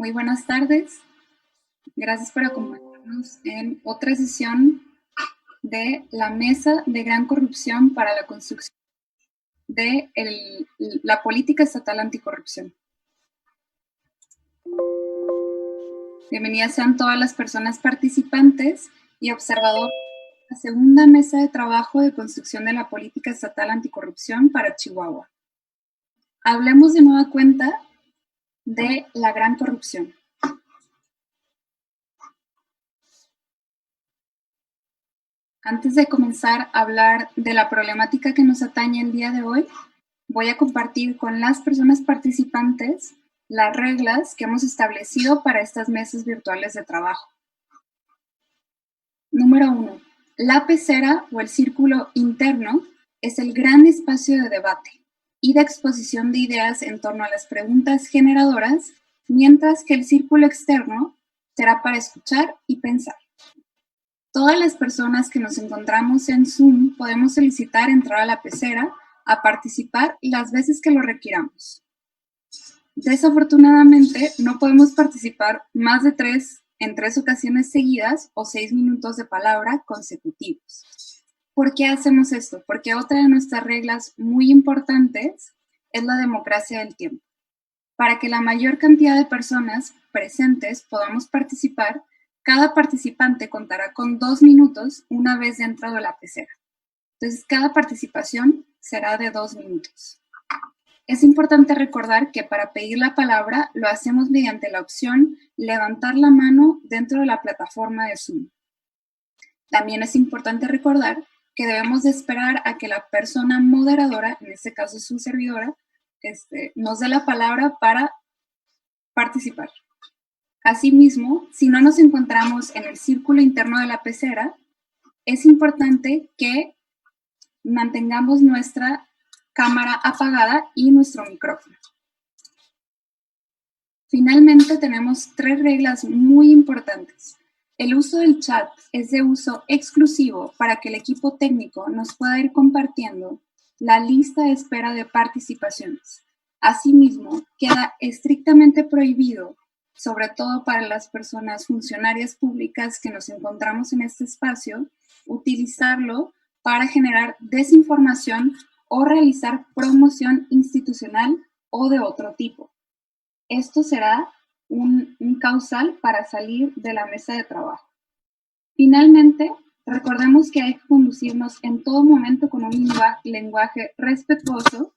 Muy buenas tardes. Gracias por acompañarnos en otra sesión de la Mesa de Gran Corrupción para la Construcción de la Política Estatal Anticorrupción. Bienvenidas sean todas las personas participantes y observadoras de la segunda mesa de trabajo de construcción de la Política Estatal Anticorrupción para Chihuahua. Hablemos de nueva cuenta de la gran corrupción. Antes de comenzar a hablar de la problemática que nos atañe el día de hoy, voy a compartir con las personas participantes las reglas que hemos establecido para estas mesas virtuales de trabajo. Número 1. La pecera o el círculo interno es el gran espacio de debate y de exposición de ideas en torno a las preguntas generadoras, mientras que el círculo externo será para escuchar y pensar. Todas las personas que nos encontramos en Zoom podemos solicitar entrar a la pecera a participar las veces que lo requiramos. Desafortunadamente, no podemos participar más de 3 en 3 ocasiones seguidas o 6 minutos de palabra consecutivos. ¿Por qué hacemos esto? Porque otra de nuestras reglas muy importantes es la democracia del tiempo. Para que la mayor cantidad de personas presentes podamos participar, cada participante contará con 2 minutos una vez dentro de la pecera. Entonces, cada participación será de 2 minutos. Es importante recordar que para pedir la palabra lo hacemos mediante la opción levantar la mano dentro de la plataforma de Zoom. También es importante recordar que debemos de esperar a que la persona moderadora, en este caso su servidora, nos dé la palabra para participar. Asimismo, si no nos encontramos en el círculo interno de la pecera, es importante que mantengamos nuestra cámara apagada y nuestro micrófono. Finalmente, tenemos 3 reglas muy importantes. El uso del chat es de uso exclusivo para que el equipo técnico nos pueda ir compartiendo la lista de espera de participaciones. Asimismo, queda estrictamente prohibido, sobre todo para las personas funcionarias públicas que nos encontramos en este espacio, utilizarlo para generar desinformación o realizar promoción institucional o de otro tipo. Esto será un causal para salir de la mesa de trabajo. Finalmente, recordemos que hay que conducirnos en todo momento con un lenguaje respetuoso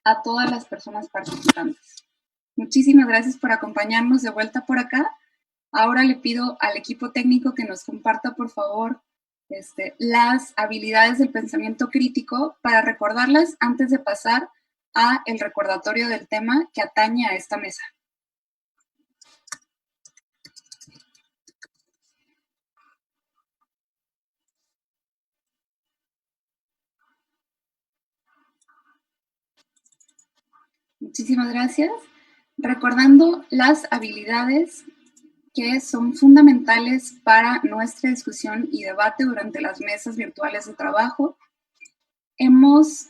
a todas las personas participantes. Muchísimas gracias por acompañarnos de vuelta por acá. Ahora le pido al equipo técnico que nos comparta, por favor, las habilidades del pensamiento crítico para recordarlas antes de pasar a el recordatorio del tema que atañe a esta mesa. Muchísimas gracias. Recordando las habilidades que son fundamentales para nuestra discusión y debate durante las mesas virtuales de trabajo, hemos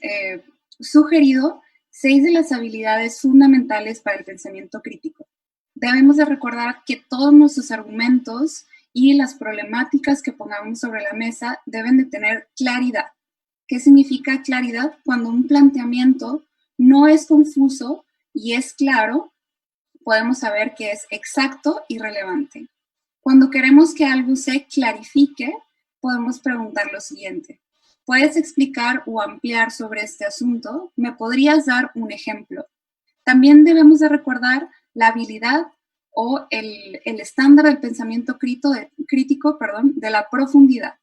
sugerido 6 de las habilidades fundamentales para el pensamiento crítico. Debemos de recordar que todos nuestros argumentos y las problemáticas que pongamos sobre la mesa deben de tener claridad. ¿Qué significa claridad? Cuando un planteamiento no es confuso y es claro, podemos saber que es exacto y relevante. Cuando queremos que algo se clarifique, podemos preguntar lo siguiente: ¿puedes explicar o ampliar sobre este asunto? ¿Me podrías dar un ejemplo? También debemos de recordar la habilidad o el estándar del pensamiento crítico, de la profundidad.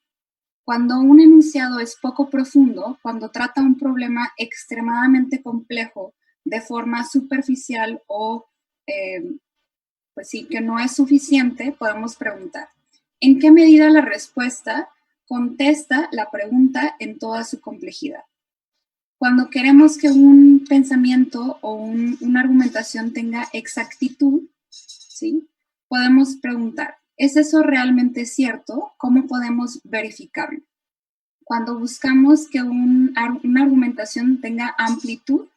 Cuando un enunciado es poco profundo, cuando trata un problema extremadamente complejo de forma superficial o pues sí, que no es suficiente, podemos preguntar: ¿en qué medida la respuesta contesta la pregunta en toda su complejidad? Cuando queremos que un pensamiento o una argumentación tenga exactitud, ¿sí?, podemos preguntar: ¿es eso realmente cierto? ¿Cómo podemos verificarlo? Cuando buscamos que una argumentación tenga amplitud,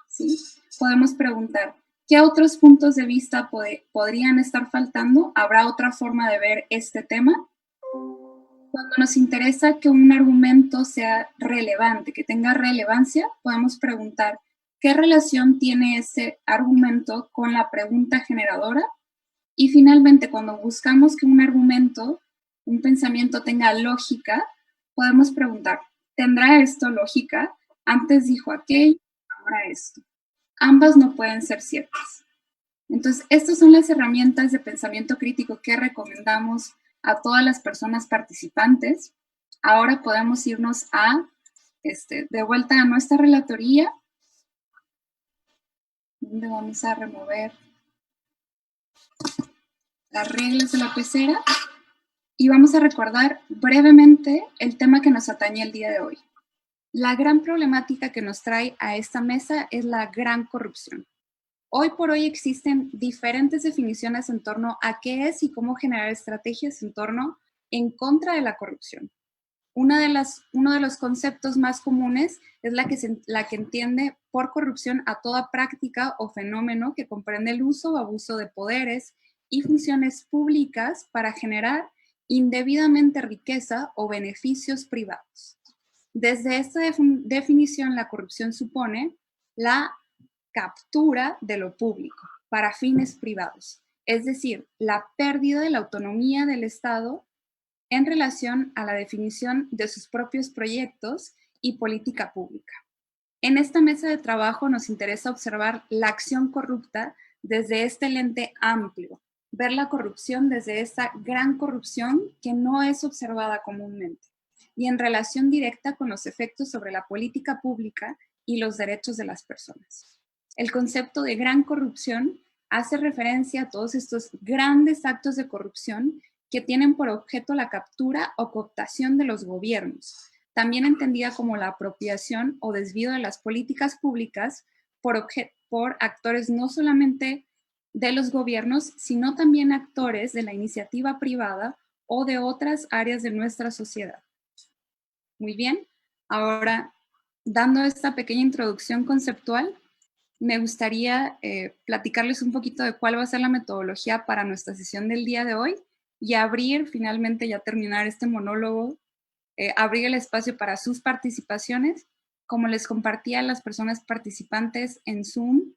¿sí?, podemos preguntar: ¿Qué otros puntos de vista podrían estar faltando? ¿Habrá otra forma de ver este tema? Cuando nos interesa que un argumento sea relevante, que tenga relevancia, podemos preguntar, ¿qué relación tiene ese argumento con la pregunta generadora? Y finalmente, cuando buscamos que un argumento, un pensamiento tenga lógica, podemos preguntar, ¿tendrá esto lógica? Antes dijo aquello, ahora esto. Ambas no pueden ser ciertas. Entonces, estas son las herramientas de pensamiento crítico que recomendamos a todas las personas participantes. Ahora podemos irnos de vuelta a nuestra relatoría, donde vamos a remover las reglas de la pecera y vamos a recordar brevemente el tema que nos atañe el día de hoy. La gran problemática que nos trae a esta mesa es la gran corrupción. Hoy por hoy existen diferentes definiciones en torno a qué es y cómo generar estrategias en contra de la corrupción. Uno de los conceptos más comunes es la que entiende por corrupción a toda práctica o fenómeno que comprende el uso o abuso de poderes y funciones públicas para generar indebidamente riqueza o beneficios privados. Desde esta definición, la corrupción supone la captura de lo público para fines privados, es decir, la pérdida de la autonomía del Estado en relación a la definición de sus propios proyectos y política pública. En esta mesa de trabajo nos interesa observar la acción corrupta desde este lente amplio, ver la corrupción desde esa gran corrupción que no es observada comúnmente y en relación directa con los efectos sobre la política pública y los derechos de las personas. El concepto de gran corrupción hace referencia a todos estos grandes actos de corrupción que tienen por objeto la captura o cooptación de los gobiernos, también entendida como la apropiación o desvío de las políticas públicas por actores no solamente de los gobiernos, sino también actores de la iniciativa privada o de otras áreas de nuestra sociedad. Muy bien, ahora, dando esta pequeña introducción conceptual, me gustaría platicarles un poquito de cuál va a ser la metodología para nuestra sesión del día de hoy y abrir, finalmente, ya terminar este monólogo, abrir el espacio para sus participaciones. Como les compartía a las personas participantes en Zoom,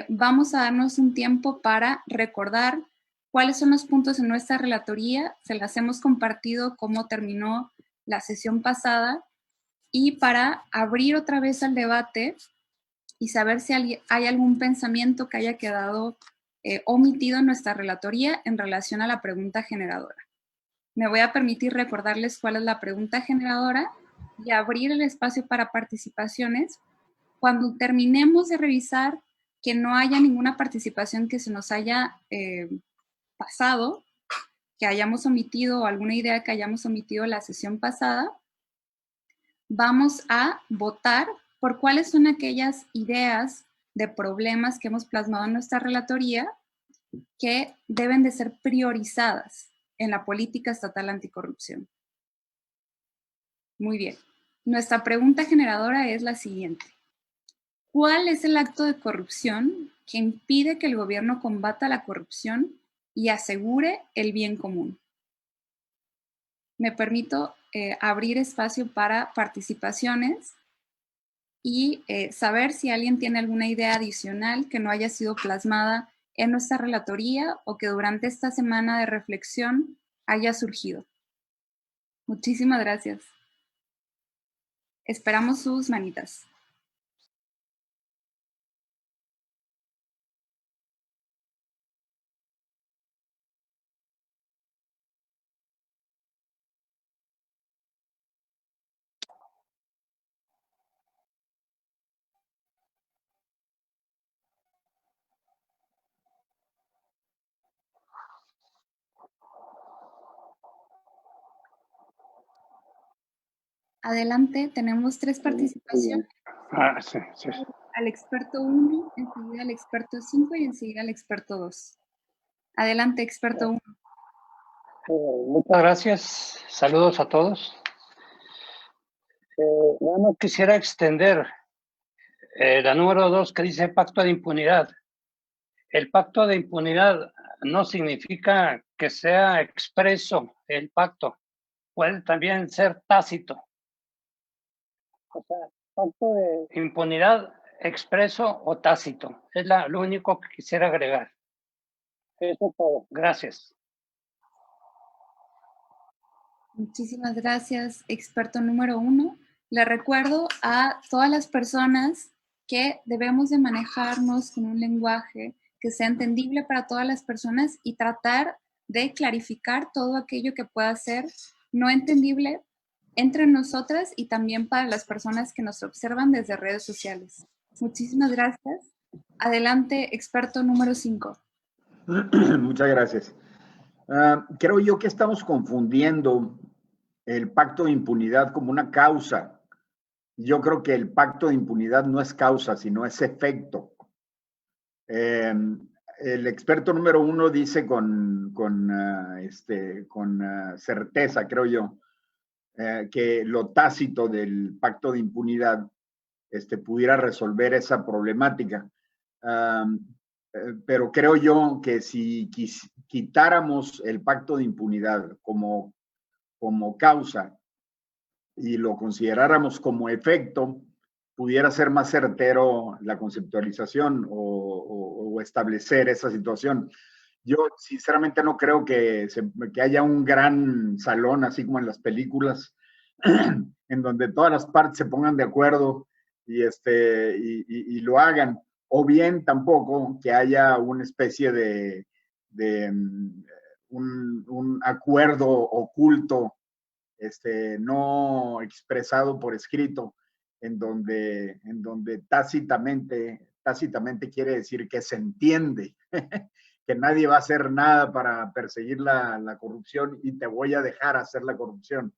vamos a darnos un tiempo para recordar cuáles son los puntos en nuestra relatoría. Se las hemos compartido cómo terminó la sesión pasada y para abrir otra vez al debate y saber si hay algún pensamiento que haya quedado omitido en nuestra relatoría en relación a la pregunta generadora. Me voy a permitir recordarles cuál es la pregunta generadora y abrir el espacio para participaciones. Cuando terminemos de revisar que no haya ninguna participación que se nos haya pasado, que hayamos omitido o alguna idea que hayamos omitido la sesión pasada, vamos a votar por cuáles son aquellas ideas de problemas que hemos plasmado en nuestra relatoría que deben de ser priorizadas en la política estatal anticorrupción. Muy bien. Nuestra pregunta generadora es la siguiente. ¿Cuál es el acto de corrupción que impide que el gobierno combata la corrupción y asegure el bien común? Me permito abrir espacio para participaciones y saber si alguien tiene alguna idea adicional que no haya sido plasmada en nuestra relatoría o que durante esta semana de reflexión haya surgido. Muchísimas gracias. Esperamos sus manitas. Adelante, tenemos 3 participaciones. Sí. Al experto 1, enseguida al experto 5 y enseguida al experto 2. Adelante, experto 1. Muchas gracias. Saludos a todos. Nada más quisiera extender La número 2 que dice pacto de impunidad. El pacto de impunidad no significa que sea expreso el pacto, puede también ser tácito. O sea, pacto de impunidad expreso o tácito. Es lo único que quisiera agregar. Eso es todo. Gracias. Muchísimas gracias, experto número 1. Le recuerdo a todas las personas que debemos de manejarnos con un lenguaje que sea entendible para todas las personas y tratar de clarificar todo aquello que pueda ser no entendible entre nosotras y también para las personas que nos observan desde redes sociales. Muchísimas gracias. Adelante, experto número 5. Muchas gracias. Creo yo que estamos confundiendo el pacto de impunidad como una causa. Yo creo que el pacto de impunidad no es causa, sino es efecto. El experto número 1 dice con certeza, creo yo, que lo tácito del pacto de impunidad pudiera resolver esa problemática. Pero creo yo que si quitáramos el pacto de impunidad como causa y lo consideráramos como efecto, pudiera ser más certero la conceptualización o establecer esa situación. Yo sinceramente no creo que haya un gran salón, así como en las películas, en donde todas las partes se pongan de acuerdo y lo hagan, o bien tampoco que haya una especie de un acuerdo oculto, no expresado por escrito, en donde tácitamente quiere decir que se entiende que nadie va a hacer nada para perseguir la corrupción y te voy a dejar hacer la corrupción.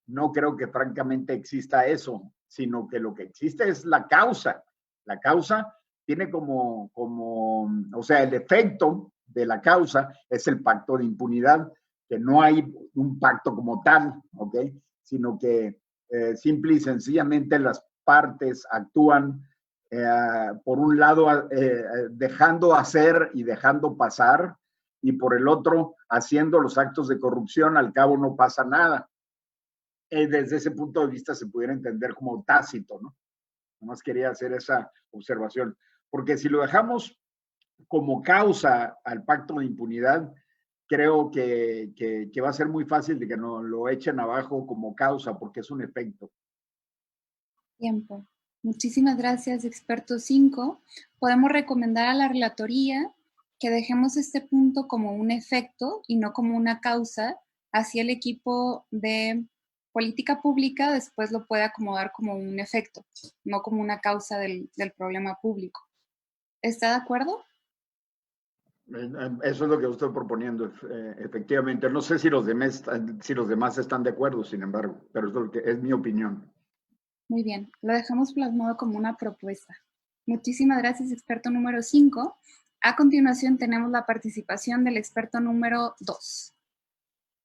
No creo que francamente exista eso, sino que lo que existe es la causa. La causa tiene o sea, el efecto de la causa es el pacto de impunidad, que no hay un pacto como tal, ¿ok? Sino que simple y sencillamente las partes actúan por un lado dejando hacer y dejando pasar, y por el otro haciendo los actos de corrupción, al cabo no pasa nada. Desde ese punto de vista se pudiera entender como tácito, ¿no? Nomás quería hacer esa observación, porque si lo dejamos como causa al pacto de impunidad, creo que va a ser muy fácil de que no lo echen abajo como causa, porque es un efecto. Tiempo. Muchísimas gracias, experto 5. Podemos recomendar a la relatoría que dejemos este punto como un efecto y no como una causa, así el equipo de política pública después lo puede acomodar como un efecto, no como una causa del problema público. ¿Está de acuerdo? Eso es lo que estoy proponiendo, efectivamente. No sé si los demás están de acuerdo, sin embargo, pero es lo que es mi opinión. Muy bien, lo dejamos plasmado como una propuesta. Muchísimas gracias, experto número 5. A continuación tenemos la participación del experto número 2.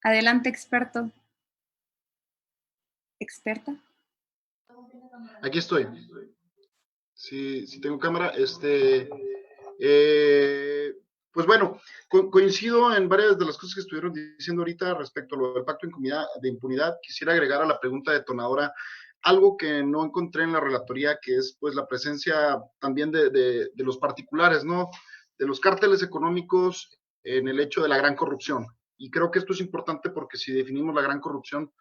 Adelante, experto. ¿Experta? Aquí estoy. Sí, tengo cámara. Pues bueno, coincido en varias de las cosas que estuvieron diciendo ahorita respecto a lo del pacto de impunidad. Quisiera agregar a la pregunta detonadora algo que no encontré en la relatoría, que es pues la presencia también de los particulares, ¿no? De los cárteles económicos en el hecho de la gran corrupción. Y creo que esto es importante porque si definimos la gran corrupción,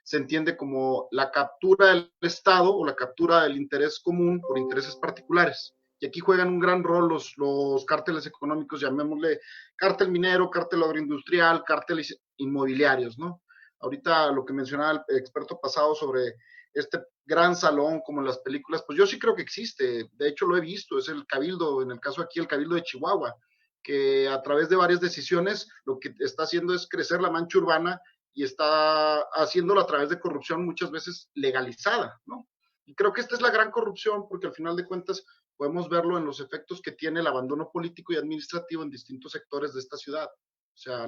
se entiende como la captura del Estado o la captura del interés común por intereses particulares. Y aquí juegan un gran rol los cárteles económicos, llamémosle cártel minero, cártel agroindustrial, cárteles inmobiliarios, ¿no? Ahorita lo que mencionaba el experto pasado sobre este gran salón como en las películas, pues yo sí creo que existe, de hecho lo he visto, es el cabildo, en el caso aquí el cabildo de Chihuahua, que a través de varias decisiones lo que está haciendo es crecer la mancha urbana y está haciéndolo a través de corrupción muchas veces legalizada, ¿no? Y creo que esta es la gran corrupción, porque al final de cuentas podemos verlo en los efectos que tiene el abandono político y administrativo en distintos sectores de esta ciudad. O sea,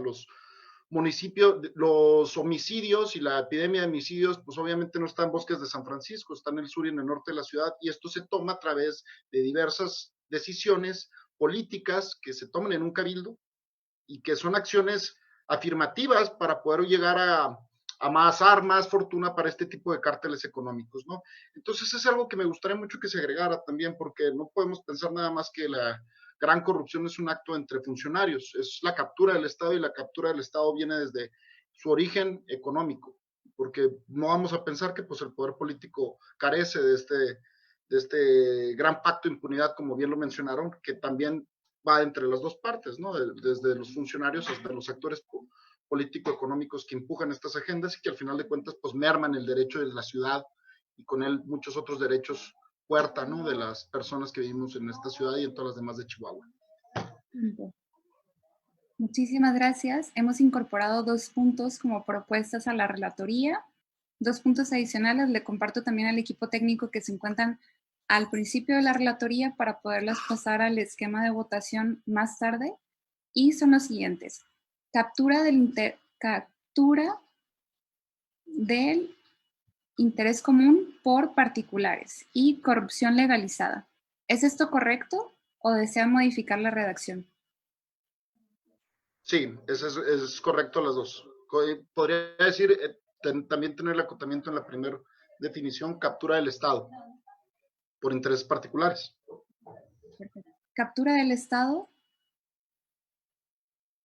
los homicidios y la epidemia de homicidios, pues obviamente no está en bosques de San Francisco, está en el sur y en el norte de la ciudad, y esto se toma a través de diversas decisiones políticas que se toman en un cabildo y que son acciones afirmativas para poder llegar a más armas, fortuna para este tipo de cárteles económicos, ¿no? Entonces es algo que me gustaría mucho que se agregara también, porque no podemos pensar nada más que la gran corrupción es un acto entre funcionarios, es la captura del Estado, y la captura del Estado viene desde su origen económico, porque no vamos a pensar que pues el poder político carece de este gran pacto de impunidad, como bien lo mencionaron, que también va entre las dos partes, ¿no? Desde los funcionarios hasta los actores político-económicos que empujan estas agendas y que al final de cuentas pues merman el derecho de la ciudad y con él muchos otros derechos puerta, ¿no? De las personas que vivimos en esta ciudad y en todas las demás de Chihuahua. Muchísimas gracias. Hemos incorporado 2 puntos como propuestas a la relatoría. 2 puntos adicionales le comparto también al equipo técnico que se encuentran al principio de la relatoría para poderlas pasar al esquema de votación más tarde. Y son los siguientes. Captura del interés común por particulares y corrupción legalizada. ¿Es esto correcto o desean modificar la redacción? Sí, es correcto las dos. Podría decir, también tener el acotamiento en la primera definición, captura del Estado por intereses particulares. Perfecto. Captura del Estado,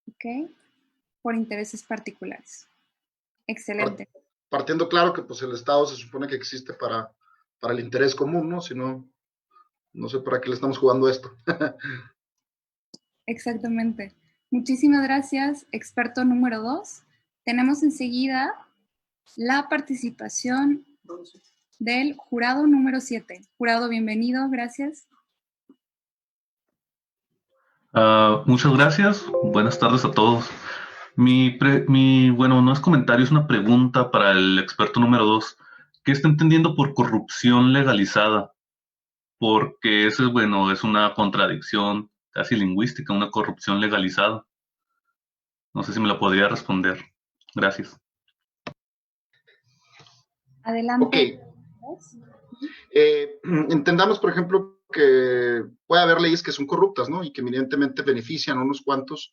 ok, por intereses particulares. Excelente. Partiendo claro que pues el Estado se supone que existe para el interés común, ¿no? Si no, no sé para qué le estamos jugando esto. Exactamente. Muchísimas gracias, experto número 2. Tenemos enseguida la participación del jurado número 7. Jurado, bienvenido, gracias. Muchas gracias. Buenas tardes a todos. Bueno, no es comentario, es una pregunta para el experto número 2. ¿Qué está entendiendo por corrupción legalizada? Porque eso, bueno, es una contradicción casi lingüística, una corrupción legalizada. No sé si me la podría responder. Gracias. Adelante. Entendamos, por ejemplo, que puede haber leyes que son corruptas, ¿no? Y que evidentemente benefician a unos cuantos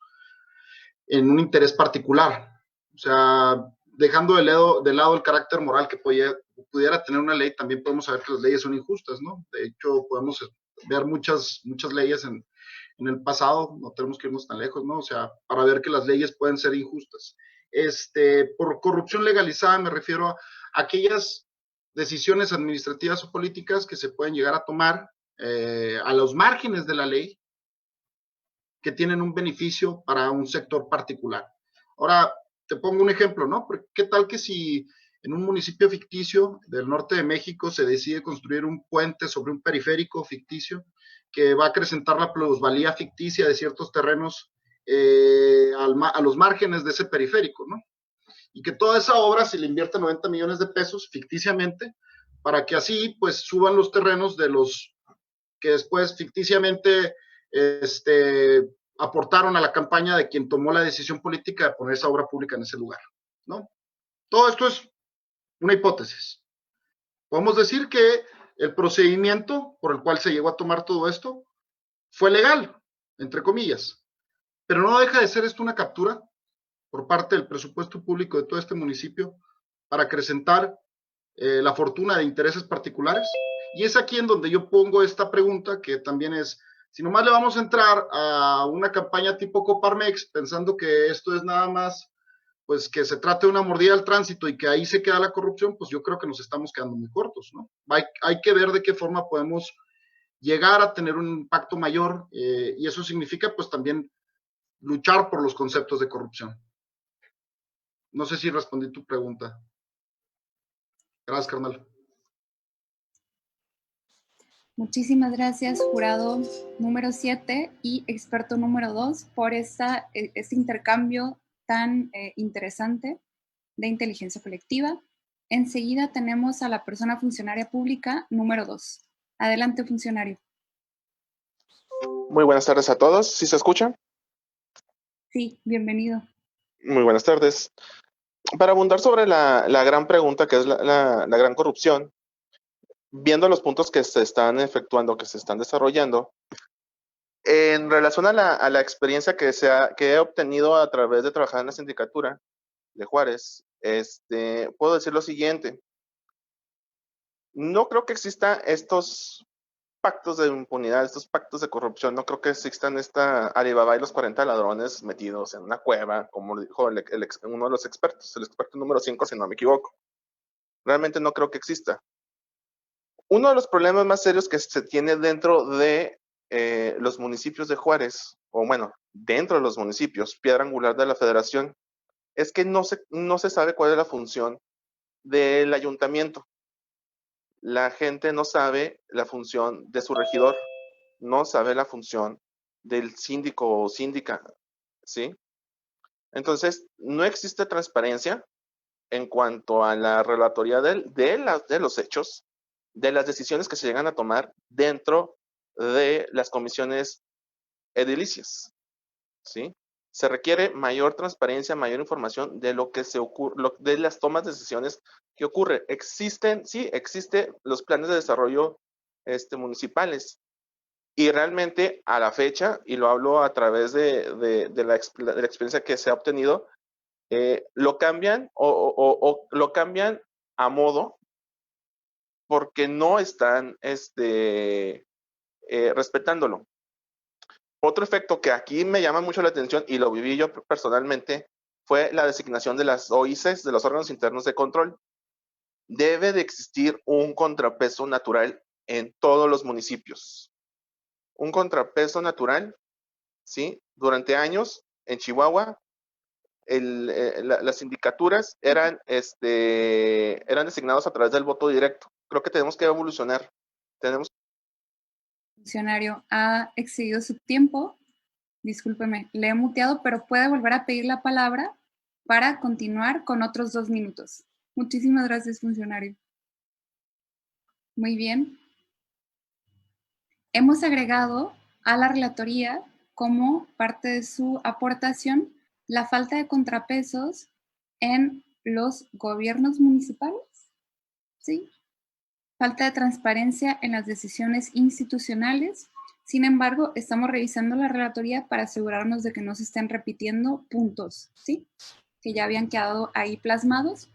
en un interés particular. O sea, dejando de lado el carácter moral que pudiera tener una ley, también podemos saber que las leyes son injustas, ¿no? De hecho, podemos ver muchas leyes en el pasado, no tenemos que irnos tan lejos, ¿no? O sea, para ver que las leyes pueden ser injustas. Por corrupción legalizada me refiero a aquellas decisiones administrativas o políticas que se pueden llegar a tomar a los márgenes de la ley, que tienen un beneficio para un sector particular. Ahora, te pongo un ejemplo, ¿no? ¿Qué tal que si en un municipio ficticio del norte de México se decide construir un puente sobre un periférico ficticio que va a acrecentar la plusvalía ficticia de ciertos terrenos a los márgenes de ese periférico, ¿no? Y que toda esa obra se le invierte 90 millones de pesos ficticiamente para que así pues suban los terrenos de los que después ficticiamente aportaron a la campaña de quien tomó la decisión política de poner esa obra pública en ese lugar, ¿no? Todo esto es una hipótesis. Podemos decir que el procedimiento por el cual se llegó a tomar todo esto fue legal, entre comillas, pero no deja de ser esto una captura por parte del presupuesto público de todo este municipio para acrecentar la fortuna de intereses particulares. Y es aquí en donde yo pongo esta pregunta, que también es, si nomás le vamos a entrar a una campaña tipo Coparmex, pensando que esto es nada más, pues que se trate de una mordida al tránsito y que ahí se queda la corrupción, pues yo creo que nos estamos quedando muy cortos, ¿no? Hay que ver de qué forma podemos llegar a tener un impacto mayor, y eso significa pues también luchar por los conceptos de corrupción. No sé si respondí tu pregunta. Gracias, carnal. Muchísimas gracias, jurado número 7 y experto número 2, por este intercambio tan interesante de inteligencia colectiva. Enseguida tenemos a la persona funcionaria pública número 2. Adelante, funcionario. Muy buenas tardes a todos. ¿Sí se escucha? Sí, bienvenido. Muy buenas tardes. Para abundar sobre la gran pregunta que es la gran corrupción, viendo los puntos que se están efectuando, que se están desarrollando, en relación a la experiencia que he obtenido a través de trabajar en la sindicatura de Juárez, puedo decir lo siguiente. No creo que exista estos pactos de impunidad, estos pactos de corrupción. No creo que existan esta Alibaba y los 40 ladrones metidos en una cueva, como dijo uno de los expertos, el experto número 5, si no me equivoco. Realmente no creo que exista. Uno de los problemas más serios que se tiene dentro de los municipios de Juárez, o bueno, dentro de los municipios, piedra angular de la federación, es que no se sabe cuál es la función del ayuntamiento. La gente no sabe la función de su regidor, no sabe la función del síndico o síndica, ¿sí? Entonces, no existe transparencia en cuanto a la relatoría de los hechos, de las decisiones que se llegan a tomar dentro de las comisiones edilicias, ¿sí? Se requiere mayor transparencia, mayor información de lo que se ocurre, de las tomas de decisiones que ocurre. Existen los planes de desarrollo municipales, y realmente a la fecha, y lo hablo a través de la experiencia que se ha obtenido, lo cambian o lo cambian a modo porque no están respetándolo. Otro efecto que aquí me llama mucho la atención y lo viví yo personalmente fue la designación de las OICs, de los órganos internos de control. Debe de existir un contrapeso natural en todos los municipios. Un contrapeso natural, ¿sí? Durante años en Chihuahua, las sindicaturas eran designados a través del voto directo. Creo que tenemos que evolucionar. El funcionario ha excedido su tiempo. Discúlpeme, le he muteado, pero puede volver a pedir la palabra para continuar con otros 2 minutos. Muchísimas gracias, funcionario. Muy bien. Hemos agregado a la relatoría como parte de su aportación la falta de contrapesos en los gobiernos municipales, ¿sí? Falta de transparencia en las decisiones institucionales. Sin embargo, estamos revisando la relatoría para asegurarnos de que no se estén repitiendo puntos, ¿sí? Que ya habían quedado ahí plasmados.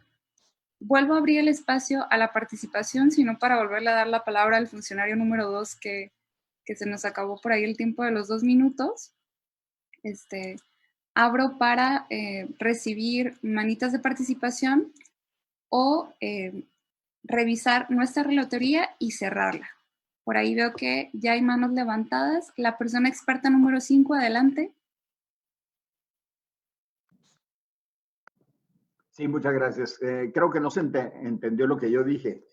Vuelvo a abrir el espacio a la participación, sino para volverle a dar la palabra al funcionario número 2 que se nos acabó por ahí el tiempo de los 2 minutos. Abro para recibir manitas de participación o revisar nuestra relatoría y cerrarla. Por ahí veo que ya hay manos levantadas. La persona experta número 5, adelante. Sí, muchas gracias. Creo que no se entendió lo que yo dije.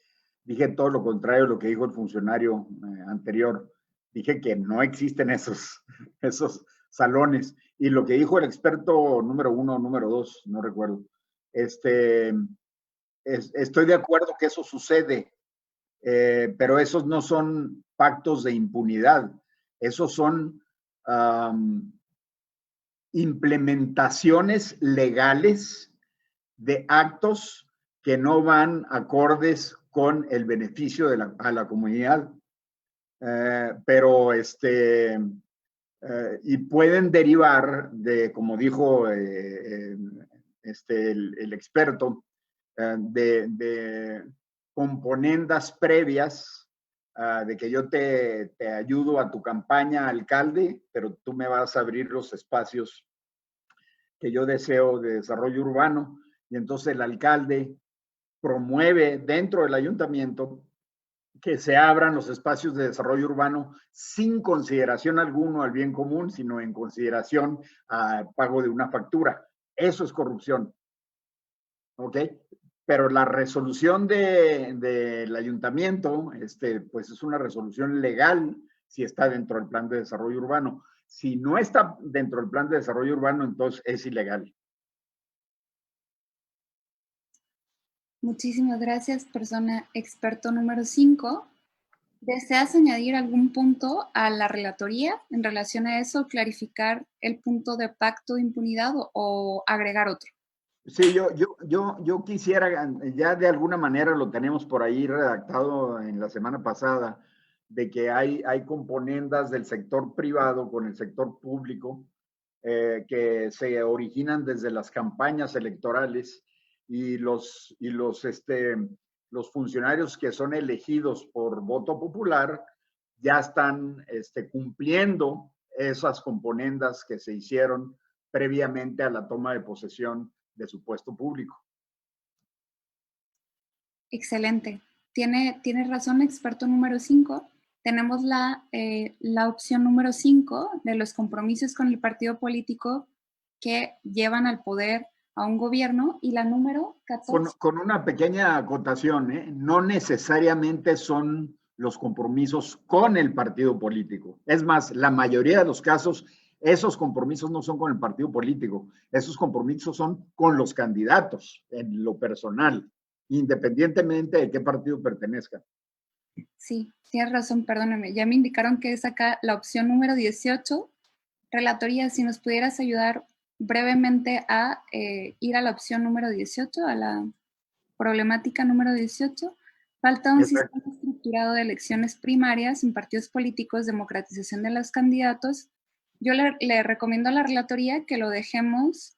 Dije todo lo contrario a lo que dijo el funcionario anterior. Dije que no existen esos salones. Y lo que dijo el experto número 1 o número 2, no recuerdo. Estoy de acuerdo que eso sucede, pero esos no son pactos de impunidad. Esos son implementaciones legales de actos que no van acordes con el beneficio a la comunidad. Pero y pueden derivar de, como dijo el experto, de componendas previas, de que yo te ayudo a tu campaña, alcalde, pero tú me vas a abrir los espacios que yo deseo de desarrollo urbano, y entonces el alcalde promueve dentro del ayuntamiento que se abran los espacios de desarrollo urbano sin consideración alguno al bien común, sino en consideración al pago de una factura. Eso es corrupción. ¿Ok? Pero la resolución del ayuntamiento, pues es una resolución legal si está dentro del plan de desarrollo urbano. Si no está dentro del plan de desarrollo urbano, entonces es ilegal. Muchísimas gracias, persona experto número 5. ¿Deseas añadir algún punto a la relatoría en relación a eso, clarificar el punto de pacto de impunidad o agregar otro? Sí, yo quisiera, ya de alguna manera lo tenemos por ahí redactado en la semana pasada, de que hay componendas del sector privado con el sector público que se originan desde las campañas electorales y los funcionarios que son elegidos por voto popular ya están cumpliendo esas componendas que se hicieron previamente a la toma de posesión de su puesto público. Excelente. Tiene razón, experto número 5. Tenemos la opción número 5 de los compromisos con el partido político que llevan al poder a un gobierno, y la número 14. Con una pequeña acotación, no necesariamente son los compromisos con el partido político. Es más, la mayoría de los casos, esos compromisos no son con el partido político, esos compromisos son con los candidatos en lo personal, independientemente de qué partido pertenezcan. Sí, tienes razón, perdóname. Ya me indicaron que es acá la opción número 18. Relatoría, si nos pudieras ayudar brevemente a ir a la opción número 18, a la problemática número 18. Falta un Exacto. sistema estructurado de elecciones primarias en partidos políticos, democratización de los candidatos. Yo le recomiendo a la relatoría que lo dejemos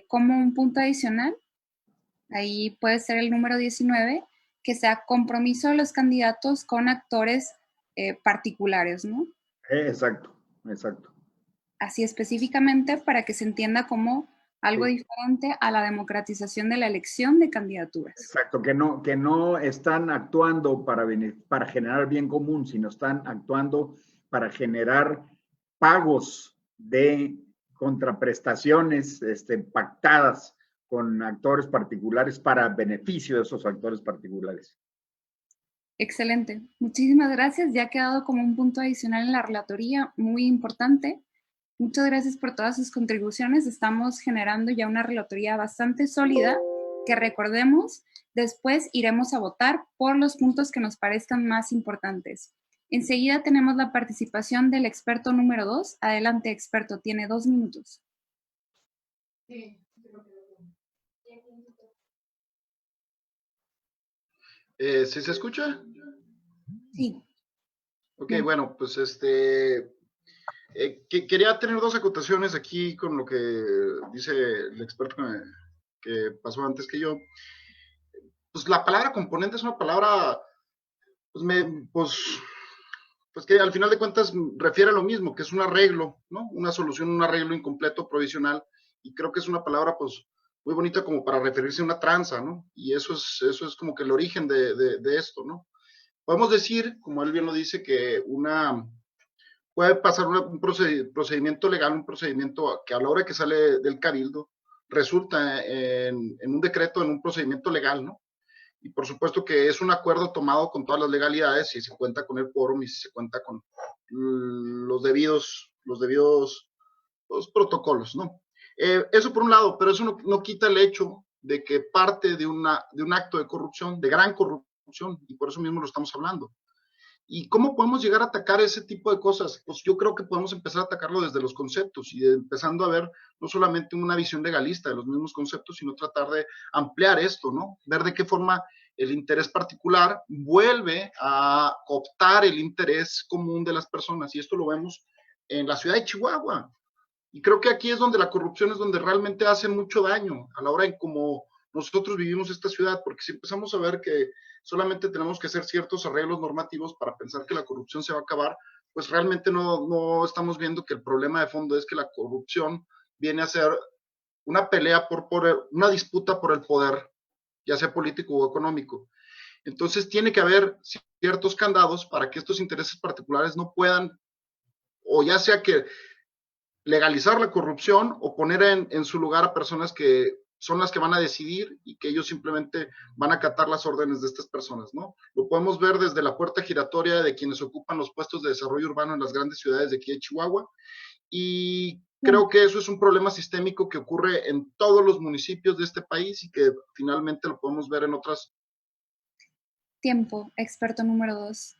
como un punto adicional. Ahí puede ser el número 19, que sea compromiso de los candidatos con actores particulares, ¿no? Exacto. Así específicamente para que se entienda como algo Sí. diferente a la democratización de la elección de candidaturas. Exacto, que no están actuando para generar bien común, sino están actuando para generar pagos de contraprestaciones pactadas con actores particulares para beneficio de esos actores particulares. Excelente. Muchísimas gracias. Ya ha quedado como un punto adicional en la relatoría muy importante. Muchas gracias por todas sus contribuciones. Estamos generando ya una relatoría bastante sólida que, recordemos, después iremos a votar por los puntos que nos parezcan más importantes. Enseguida tenemos la participación del experto número 2. Adelante, experto, tiene 2 minutos. ¿Sí se escucha? Sí. Ok, Bien. bueno, pues quería tener dos acotaciones aquí con lo que dice el experto que pasó antes que yo. Pues la palabra componente es una palabra, pues que al final de cuentas refiere a lo mismo, que es un arreglo, ¿no? Una solución, un arreglo incompleto, provisional, y creo que es una palabra, pues, muy bonita como para referirse a una tranza, ¿no? Y eso es como que el origen de esto, ¿no? Podemos decir, como él bien lo dice, que puede pasar un procedimiento legal, un procedimiento que a la hora que sale del cabildo resulta en un decreto, en un procedimiento legal, ¿no? Y por supuesto que es un acuerdo tomado con todas las legalidades, si se cuenta con el quórum y si se cuenta con los debidos los protocolos, ¿no? Eso por un lado, pero eso no quita el hecho de que parte de un acto de corrupción, de gran corrupción, y por eso mismo lo estamos hablando. ¿Y cómo podemos llegar a atacar ese tipo de cosas? Pues yo creo que podemos empezar a atacarlo desde los conceptos y empezando a ver no solamente una visión legalista de los mismos conceptos, sino tratar de ampliar esto, ¿no? Ver de qué forma el interés particular vuelve a cooptar el interés común de las personas. Y esto lo vemos en la ciudad de Chihuahua. Y creo que aquí es donde la corrupción es donde realmente hace mucho daño a la hora en cómo nosotros vivimos esta ciudad, porque si empezamos a ver que solamente tenemos que hacer ciertos arreglos normativos para pensar que la corrupción se va a acabar, pues realmente no estamos viendo que el problema de fondo es que la corrupción viene a ser una pelea una disputa por el poder, ya sea político o económico. Entonces tiene que haber ciertos candados para que estos intereses particulares no puedan, o ya sea que legalizar la corrupción o poner en su lugar a personas que son las que van a decidir y que ellos simplemente van a acatar las órdenes de estas personas, ¿no? Lo podemos ver desde la puerta giratoria de quienes ocupan los puestos de desarrollo urbano en las grandes ciudades de aquí de Chihuahua, y creo que eso es un problema sistémico que ocurre en todos los municipios de este país y que finalmente lo podemos ver en otras. Tiempo, experto número 2.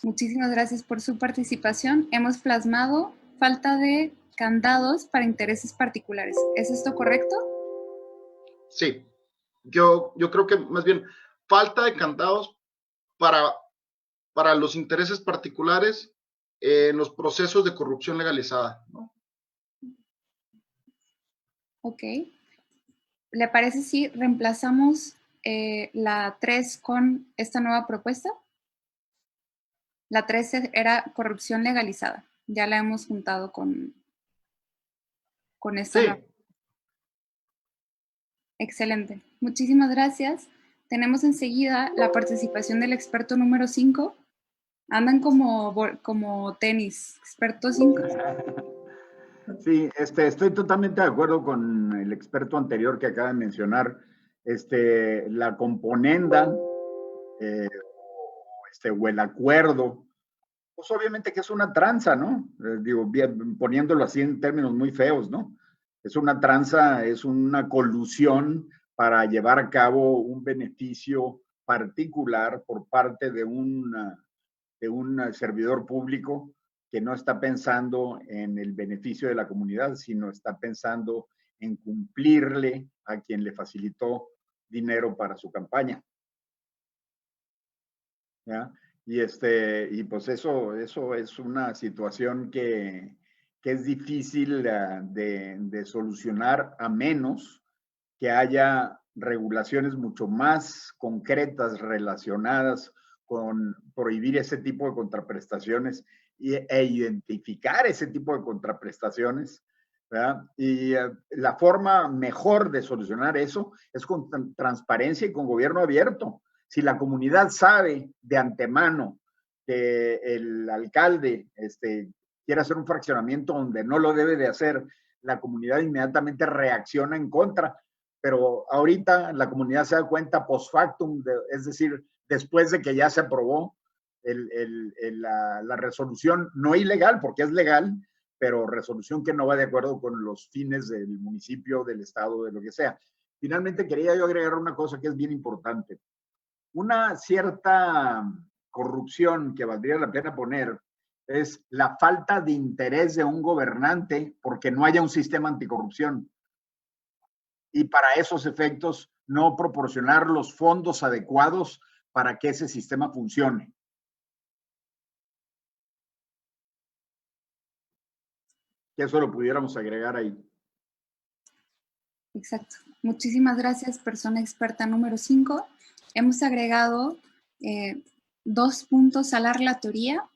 Muchísimas gracias por su participación. Hemos plasmado falta de candados para intereses particulares. ¿Es esto correcto? Sí, yo creo que más bien falta de candados para los intereses particulares en los procesos de corrupción legalizada, ¿no? Ok. ¿Le parece si reemplazamos la 3 con esta nueva propuesta? La 13 era corrupción legalizada. Ya la hemos juntado con esta Sí. nueva. Excelente. Muchísimas gracias. Tenemos enseguida la participación del experto número 5. Andan como tenis, experto 5. Sí, estoy totalmente de acuerdo con el experto anterior que acaba de mencionar. La componenda o el acuerdo, pues obviamente que es una tranza, ¿no? Digo, bien, poniéndolo así en términos muy feos, ¿no? Es una tranza, es una colusión para llevar a cabo un beneficio particular por parte de un servidor público que no está pensando en el beneficio de la comunidad, sino está pensando en cumplirle a quien le facilitó dinero para su campaña. ¿Ya? Y pues eso es una situación que es difícil de solucionar, a menos que haya regulaciones mucho más concretas relacionadas con prohibir ese tipo de contraprestaciones e identificar ese tipo de contraprestaciones, ¿verdad? Y la forma mejor de solucionar eso es con transparencia y con gobierno abierto. Si la comunidad sabe de antemano que el alcalde quiere hacer un fraccionamiento donde no lo debe de hacer, la comunidad inmediatamente reacciona en contra. Pero ahorita la comunidad se da cuenta post factum, es decir, después de que ya se aprobó la resolución, no ilegal, porque es legal, pero resolución que no va de acuerdo con los fines del municipio, del estado, de lo que sea. Finalmente quería yo agregar una cosa que es bien importante. Una cierta corrupción que valdría la pena poner es la falta de interés de un gobernante porque no haya un sistema anticorrupción. Y para esos efectos no proporcionar los fondos adecuados para que ese sistema funcione. Que eso lo pudiéramos agregar ahí. Exacto. Muchísimas gracias, persona experta número 5. Hemos agregado 2 puntos a la relatoría.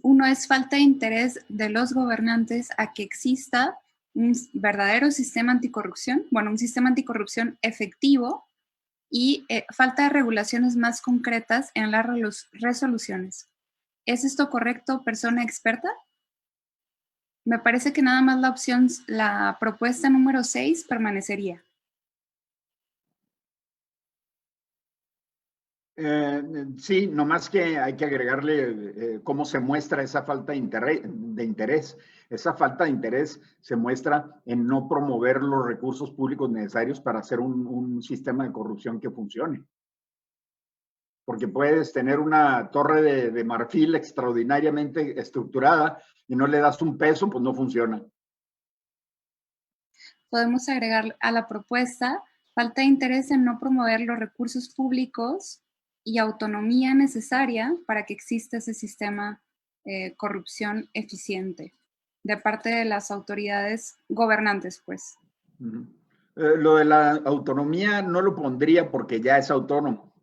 Uno es falta de interés de los gobernantes a que exista un verdadero sistema anticorrupción, bueno, un sistema anticorrupción efectivo, y falta de regulaciones más concretas en las resoluciones. ¿Es esto correcto, persona experta? Me parece que nada más la propuesta número 6 permanecería. Sí, nomás que hay que agregarle cómo se muestra esa falta de interés. Esa falta de interés se muestra en no promover los recursos públicos necesarios para hacer un sistema de corrupción que funcione. Porque puedes tener una torre de marfil extraordinariamente estructurada y no le das un peso, pues no funciona. Podemos agregar a la propuesta falta de interés en no promover los recursos públicos y autonomía necesaria para que exista ese sistema corrupción eficiente de parte de las autoridades gobernantes, pues. Lo de la autonomía no lo pondría porque ya es autónomo.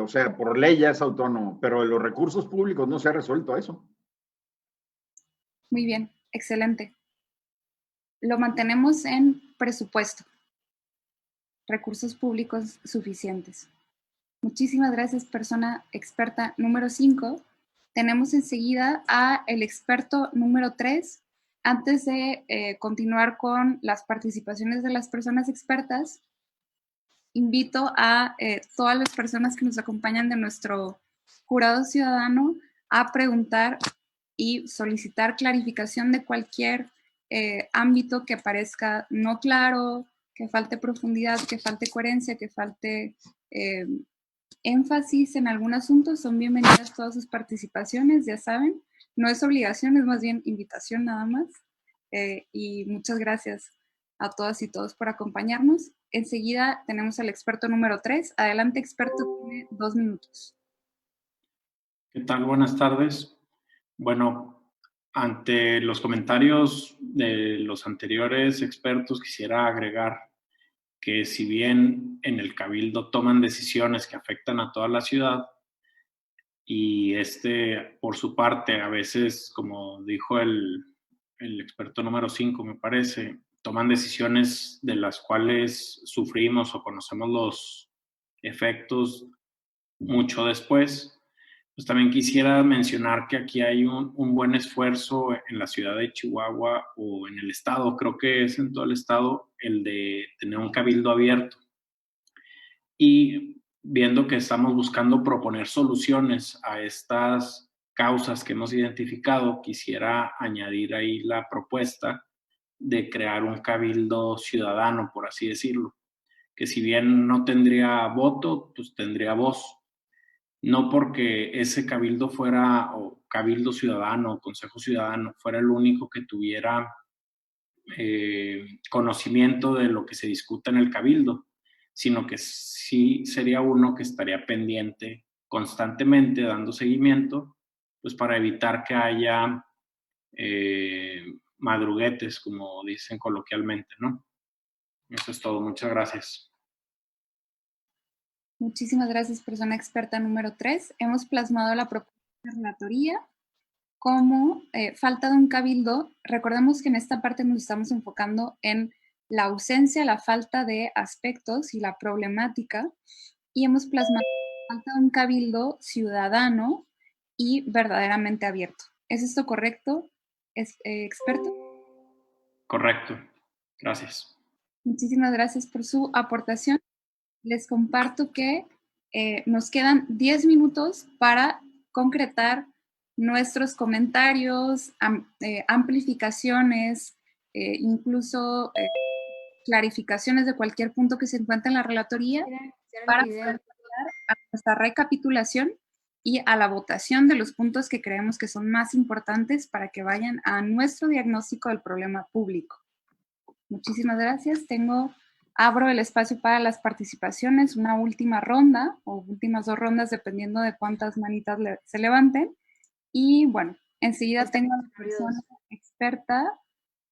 O sea, por ley ya es autónomo, pero en los recursos públicos no se ha resuelto eso. Muy bien, excelente. Lo mantenemos en presupuesto. Recursos públicos suficientes. Muchísimas gracias, persona experta número 5. Tenemos enseguida a el experto número 3. Antes de continuar con las participaciones de las personas expertas, invito a todas las personas que nos acompañan de nuestro jurado ciudadano a preguntar y solicitar clarificación de cualquier ámbito que parezca no claro, que falte profundidad, que falte coherencia, que falte énfasis en algún asunto, son bienvenidas todas sus participaciones, ya saben. No es obligación, es más bien invitación nada más. Y muchas gracias a todas y todos por acompañarnos. Enseguida tenemos al experto número 3. Adelante, experto, tiene 2 minutos. ¿Qué tal? Buenas tardes. Bueno, ante los comentarios de los anteriores expertos, quisiera agregar que si bien en el Cabildo toman decisiones que afectan a toda la ciudad, y por su parte, a veces, como dijo el experto número 5, me parece, toman decisiones de las cuales sufrimos o conocemos los efectos mucho después. Pues también quisiera mencionar que aquí hay un buen esfuerzo en la ciudad de Chihuahua o en el estado, creo que es en todo el estado, el de tener un cabildo abierto. Y viendo que estamos buscando proponer soluciones a estas causas que hemos identificado, quisiera añadir ahí la propuesta de crear un cabildo ciudadano, por así decirlo, que si bien no tendría voto, pues tendría voz. No porque ese cabildo fuera, o cabildo ciudadano, o consejo ciudadano, fuera el único que tuviera conocimiento de lo que se discuta en el cabildo, sino que sí sería uno que estaría pendiente constantemente, dando seguimiento, pues para evitar que haya madruguetes, como dicen coloquialmente, ¿no? Eso es todo. Muchas gracias. Muchísimas gracias, persona experta número 3. Hemos plasmado la propuesta de relatoría como falta de un cabildo. Recordemos que en esta parte nos estamos enfocando en la ausencia, la falta de aspectos y la problemática, y hemos plasmado la falta de un cabildo ciudadano y verdaderamente abierto. ¿Es esto correcto, experto? Correcto. Gracias. Muchísimas gracias por su aportación. Les comparto que nos quedan 10 minutos para concretar nuestros comentarios, amplificaciones, incluso clarificaciones de cualquier punto que se encuentre en la relatoría para pasar a nuestra recapitulación y a la votación de los puntos que creemos que son más importantes para que vayan a nuestro diagnóstico del problema público. Muchísimas gracias. Abro el espacio para las participaciones, una última ronda o últimas 2 rondas, dependiendo de cuántas manitas se levanten. Y bueno, enseguida tengo a la persona experta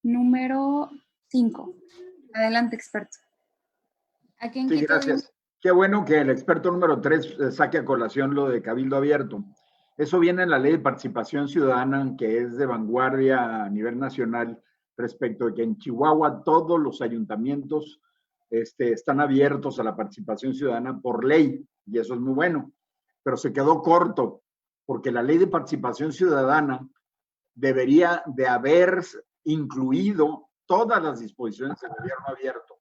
número 5. Adelante, experto. Sí, gracias. Qué bueno que el experto número 3 saque a colación lo de cabildo abierto. Eso viene en la Ley de Participación Ciudadana, que es de vanguardia a nivel nacional, respecto de que en Chihuahua todos los ayuntamientos están abiertos a la participación ciudadana por ley, y eso es muy bueno, pero se quedó corto, porque la Ley de Participación Ciudadana debería de haber incluido todas las disposiciones del gobierno abierto,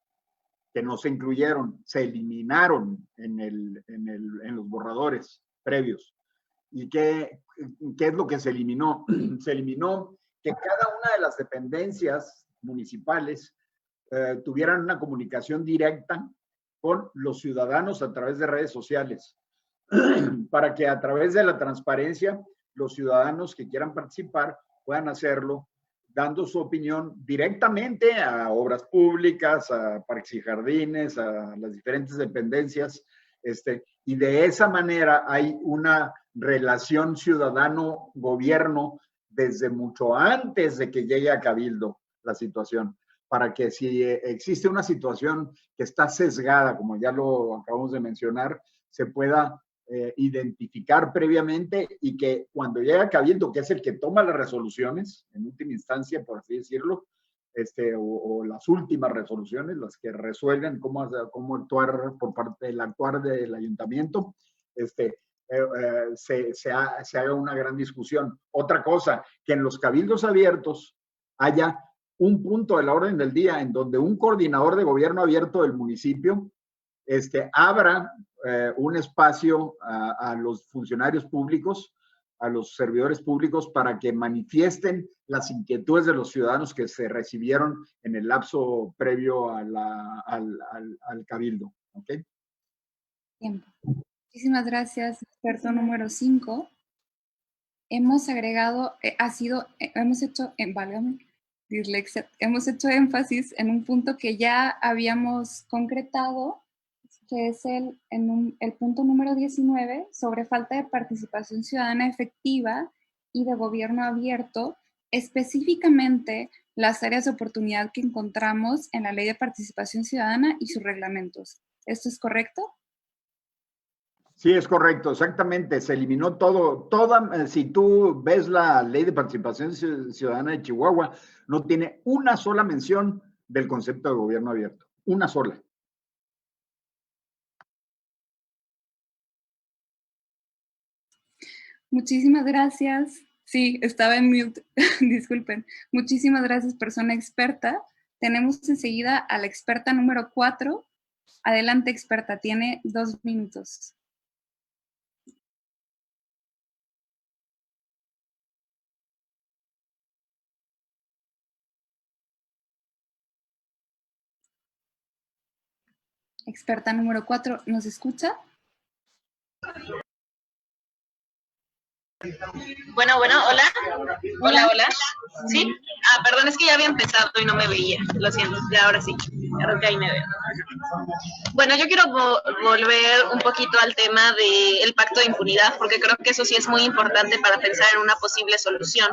que no se incluyeron, se eliminaron en los borradores previos. ¿Y qué es lo que se eliminó? Se eliminó que cada una de las dependencias municipales tuvieran una comunicación directa con los ciudadanos a través de redes sociales, para que a través de la transparencia los ciudadanos que quieran participar puedan hacerlo dando su opinión directamente a obras públicas, a parques y jardines, a las diferentes dependencias, y de esa manera hay una relación ciudadano-gobierno desde mucho antes de que llegue a Cabildo la situación, para que si existe una situación que está sesgada, como ya lo acabamos de mencionar, se pueda identificar previamente, y que cuando llega a Cabildo, que es el que toma las resoluciones, en última instancia, por así decirlo, o las últimas resoluciones, las que resuelven cómo actuar por parte del actuar del ayuntamiento, se haga una gran discusión. Otra cosa, que en los cabildos abiertos haya un punto de la orden del día en donde un coordinador de gobierno abierto del municipio abra un espacio a los funcionarios públicos, a los servidores públicos, para que manifiesten las inquietudes de los ciudadanos que se recibieron en el lapso previo al cabildo. ¿Okay? Tiempo. Muchísimas gracias, experto número 5. Hemos agregado, hemos hecho, válgame, dislexia, hemos hecho énfasis en un punto que ya habíamos concretado, que es el punto número 19, sobre falta de participación ciudadana efectiva y de gobierno abierto, específicamente las áreas de oportunidad que encontramos en la Ley de Participación Ciudadana y sus reglamentos. ¿Esto es correcto? Sí, es correcto, exactamente. Se eliminó si tú ves la Ley de Participación Ciudadana de Chihuahua, no tiene una sola mención del concepto de gobierno abierto. Una sola. Muchísimas gracias. Sí, estaba en mute. Disculpen. Muchísimas gracias, persona experta. Tenemos enseguida a la experta número 4. Adelante, experta. Tiene 2 minutos. Experta número 4, ¿nos escucha? Bueno, hola. Hola. ¿Sí? Perdón, es que ya había empezado y no me veía. Lo siento, ya ahora sí. Creo que ahí me veo. Bueno, yo quiero volver un poquito al tema del pacto de impunidad, porque creo que eso sí es muy importante para pensar en una posible solución.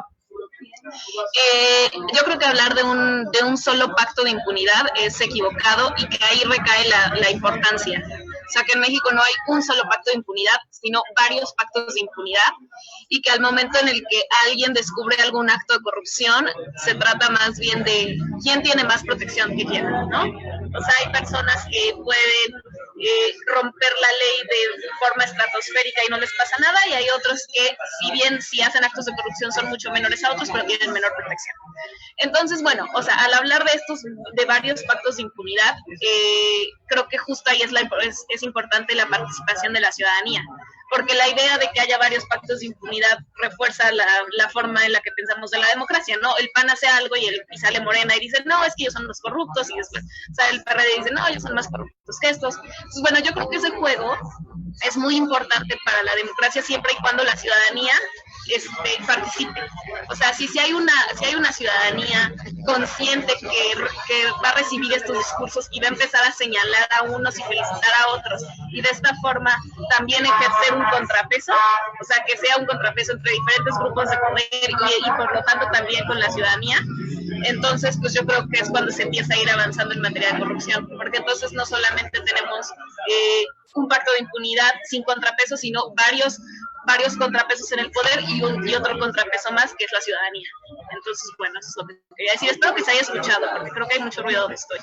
Yo creo que hablar de un solo pacto de impunidad es equivocado y que ahí recae la importancia. O sea, que en México no hay un solo pacto de impunidad, sino varios pactos de impunidad, y que al momento en el que alguien descubre algún acto de corrupción, se trata más bien de quién tiene más protección que quién, ¿no? O sea, hay personas que pueden romper la ley de forma estratosférica y no les pasa nada, y hay otros que, si bien si hacen actos de corrupción son mucho menores a otros, pero tienen menor protección. Entonces, bueno, o sea, al hablar de varios pactos de impunidad, creo que justo ahí es importante la participación de la ciudadanía, porque la idea de que haya varios pactos de impunidad refuerza la forma en la que pensamos de la democracia, ¿no? El PAN hace algo y sale Morena y dice, no, es que ellos son los corruptos, y después sale el PRD y dice, no, ellos son más corruptos que estos. Entonces, bueno, yo creo que ese juego es muy importante para la democracia siempre y cuando la ciudadanía participe. O sea, si hay una ciudadanía consciente que va a recibir estos discursos y va a empezar a señalar a unos y felicitar a otros, y de esta forma también ejercer un contrapeso, o sea, que sea un contrapeso entre diferentes grupos de poder y por lo tanto también con la ciudadanía, entonces pues yo creo que es cuando se empieza a ir avanzando en materia de corrupción, porque entonces no solamente tenemos un pacto de impunidad sin contrapeso, sino varios contrapesos en el poder y otro contrapeso más, que es la ciudadanía. Entonces, bueno, eso es lo que quería decir. Espero que se haya escuchado, porque creo que hay mucho ruido donde estoy.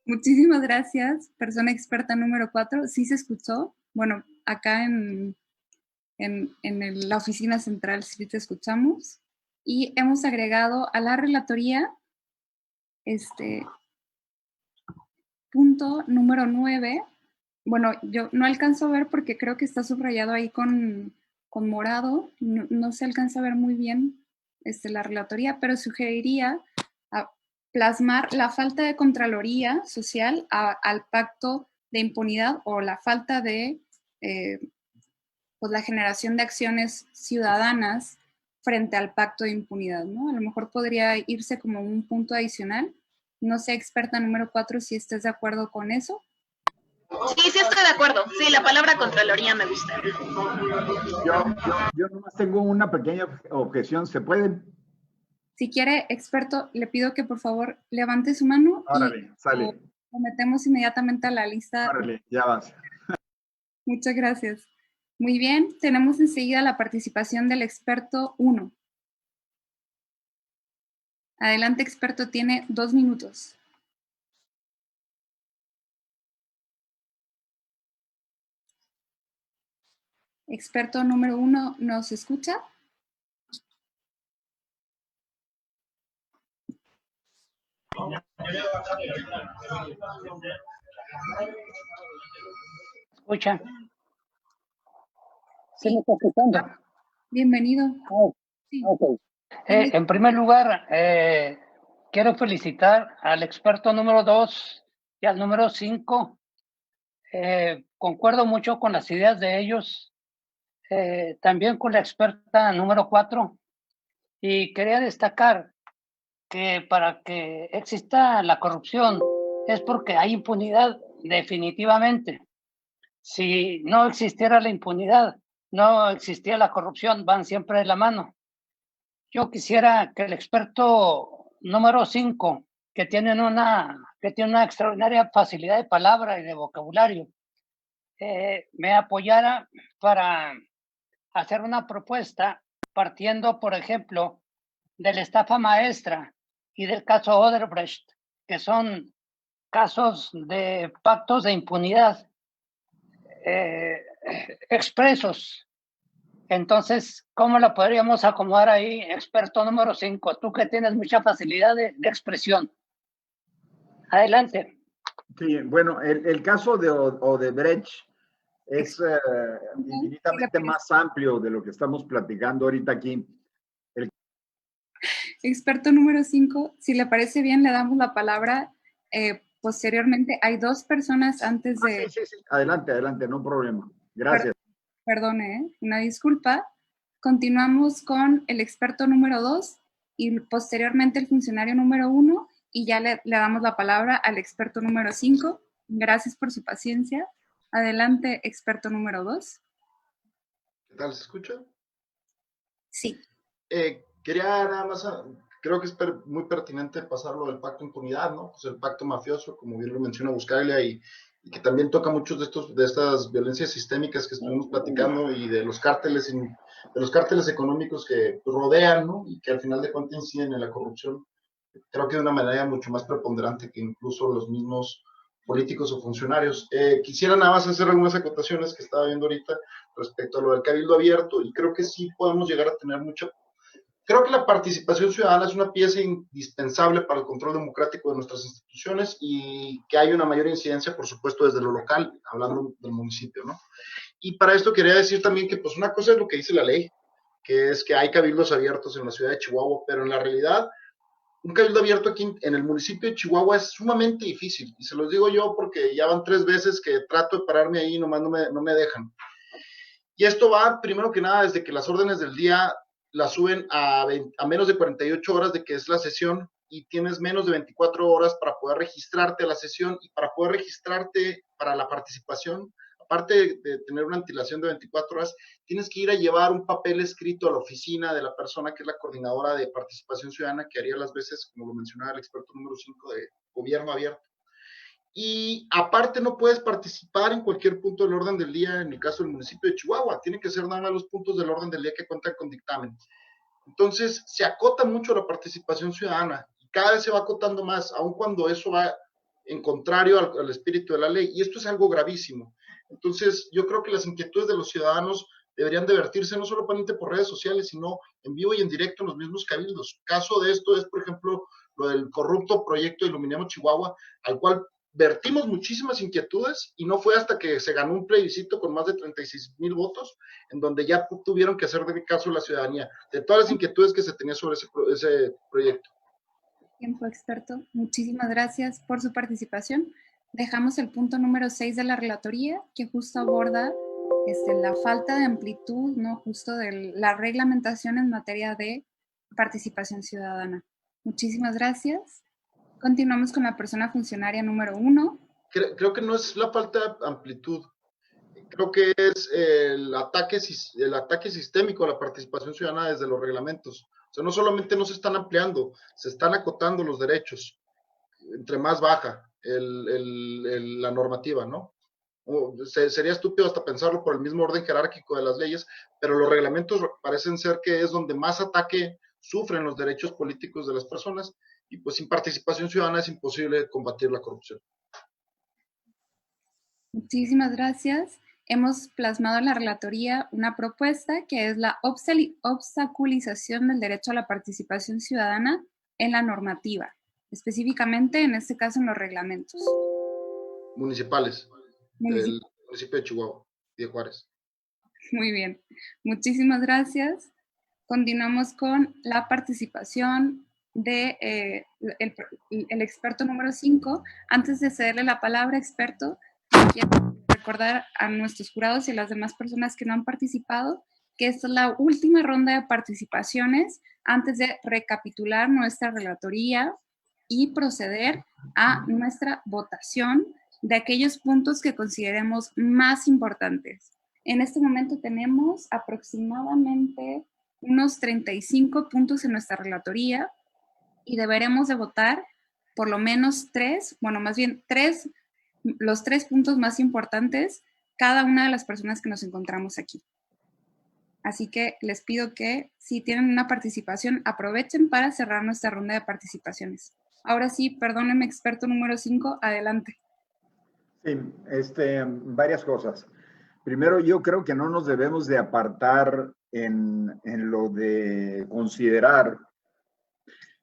Muchísimas gracias, persona experta número 4. ¿Sí se escuchó? Bueno, acá en la oficina central sí te escuchamos. Y hemos agregado a la relatoría punto número 9. Bueno, yo no alcanzo a ver porque creo que está subrayado ahí con morado. No se alcanza a ver muy bien la relatoría, pero sugeriría plasmar la falta de Contraloría Social al pacto de impunidad, o la falta de pues la generación de acciones ciudadanas frente al pacto de impunidad, ¿no? A lo mejor podría irse como un punto adicional. No sé, experta número 4, si estés de acuerdo con eso. Sí, estoy de acuerdo. Sí, la palabra Contraloría me gusta. Yo nomás tengo una pequeña objeción. ¿Se puede? Si quiere, experto, le pido que por favor levante su mano. Órale, sale. Lo metemos inmediatamente a la lista. Órale, ya vas. Muchas gracias. Muy bien, tenemos enseguida la participación del experto 1. Adelante, experto, tiene 2 minutos. Experto número 1, ¿nos escucha? ¿Escucha? ¿Sí me está escuchando? Bienvenido. Sí. Okay. En primer lugar, quiero felicitar al experto número 2 y al número 5 Concuerdo mucho con las ideas de ellos, también con la experta número 4, y quería destacar que para que exista la corrupción es porque hay impunidad definitivamente. Si no existiera la impunidad, no existía la corrupción, van siempre de la mano. Yo quisiera que el experto número 5, que tiene una extraordinaria facilidad de palabra y de vocabulario, me apoyara para hacer una propuesta partiendo, por ejemplo, de la estafa maestra y del caso Odebrecht, que son casos de pactos de impunidad expresos. Entonces, ¿cómo la podríamos acomodar ahí, experto número 5? Tú que tienes mucha facilidad de expresión. Adelante. Sí, bueno, el caso de Odebrecht es infinitamente más amplio de lo que estamos platicando ahorita aquí. Experto número 5, si le parece bien, le damos la palabra. Posteriormente, hay 2 personas antes de... Sí. Adelante, no problema. Gracias. Perdone, una disculpa. Continuamos con el experto número 2 y posteriormente el funcionario número 1 y ya le damos la palabra al experto número 5. Gracias por su paciencia. Adelante, experto número 2. ¿Qué tal? ¿Se escucha? Sí. Quería nada más, creo que es muy pertinente pasarlo del pacto de impunidad, ¿no? Pues el pacto mafioso, como bien lo menciona Buscaglia, y que también toca muchos de estas violencias sistémicas que estuvimos platicando y de los cárteles económicos que rodean, ¿no? Y que al final de cuentas inciden en la corrupción. Creo que de una manera mucho más preponderante que incluso los mismos políticos o funcionarios. Quisiera nada más hacer algunas acotaciones que estaba viendo ahorita respecto a lo del cabildo abierto, y creo que sí podemos llegar a tener creo que la participación ciudadana es una pieza indispensable para el control democrático de nuestras instituciones y que hay una mayor incidencia, por supuesto, desde lo local, hablando del municipio, ¿no? Y para esto quería decir también que, pues, una cosa es lo que dice la ley, que es que hay cabildos abiertos en la ciudad de Chihuahua, pero en la realidad, un cabildo abierto aquí en el municipio de Chihuahua es sumamente difícil, y se los digo yo porque ya van 3 veces que trato de pararme ahí y nomás no me dejan. Y esto va, primero que nada, desde que las órdenes del día la suben a menos de 48 horas de que es la sesión, y tienes menos de 24 horas para poder registrarte a la sesión, y para poder registrarte para la participación, aparte de tener una antelación de 24 horas, tienes que ir a llevar un papel escrito a la oficina de la persona que es la coordinadora de participación ciudadana, que haría las veces, como lo mencionaba el experto número 5, de gobierno abierto. Y aparte no puedes participar en cualquier punto del orden del día en el caso del municipio de Chihuahua, tiene que ser nada más los puntos del orden del día que cuentan con dictamen. Entonces se acota mucho la participación ciudadana y cada vez se va acotando más, aun cuando eso va en contrario al espíritu de la ley, y esto es algo gravísimo. Entonces yo creo que las inquietudes de los ciudadanos deberían de vertirse no solamente por redes sociales, sino en vivo y en directo en los mismos cabildos. Caso de esto es, por ejemplo, lo del corrupto proyecto Iluminemos Chihuahua, al cual vertimos muchísimas inquietudes, y no fue hasta que se ganó un plebiscito con más de 36,000 votos, en donde ya tuvieron que hacer de caso la ciudadanía, de todas las inquietudes que se tenía sobre ese proyecto. Tiempo, experto. Muchísimas gracias por su participación. Dejamos el punto número 6 de la relatoría, que justo aborda la falta de amplitud, ¿no? Justo de la reglamentación en materia de participación ciudadana. Muchísimas gracias. Continuamos con la persona funcionaria número 1. Creo que no es la falta de amplitud, creo que es el ataque sistémico a la participación ciudadana desde los reglamentos. O sea, no solamente no se están ampliando, se están acotando los derechos, entre más baja la normativa, ¿no? Sería estúpido hasta pensarlo por el mismo orden jerárquico de las leyes, pero los reglamentos parecen ser que es donde más ataque sufren los derechos políticos de las personas, y pues sin participación ciudadana es imposible combatir la corrupción. Muchísimas gracias. Hemos plasmado en la relatoría una propuesta que es la obstaculización del derecho a la participación ciudadana en la normativa, específicamente en este caso en los reglamentos municipales del municipio de Chihuahua y de Juárez. Muy bien, muchísimas gracias. Continuamos con la participación de el experto número 5. Antes de cederle la palabra, experto, quiero recordar a nuestros jurados y a las demás personas que no han participado que esta es la última ronda de participaciones antes de recapitular nuestra relatoría y proceder a nuestra votación de aquellos puntos que consideremos más importantes. En este momento tenemos aproximadamente unos 35 puntos en nuestra relatoría y deberemos de votar por lo menos los 3 puntos más importantes cada una de las personas que nos encontramos aquí. Así que les pido que si tienen una participación, aprovechen para cerrar nuestra ronda de participaciones. Ahora sí, perdónenme, experto número 5, adelante. Sí, varias cosas. Primero, yo creo que no nos debemos de apartar en lo de considerar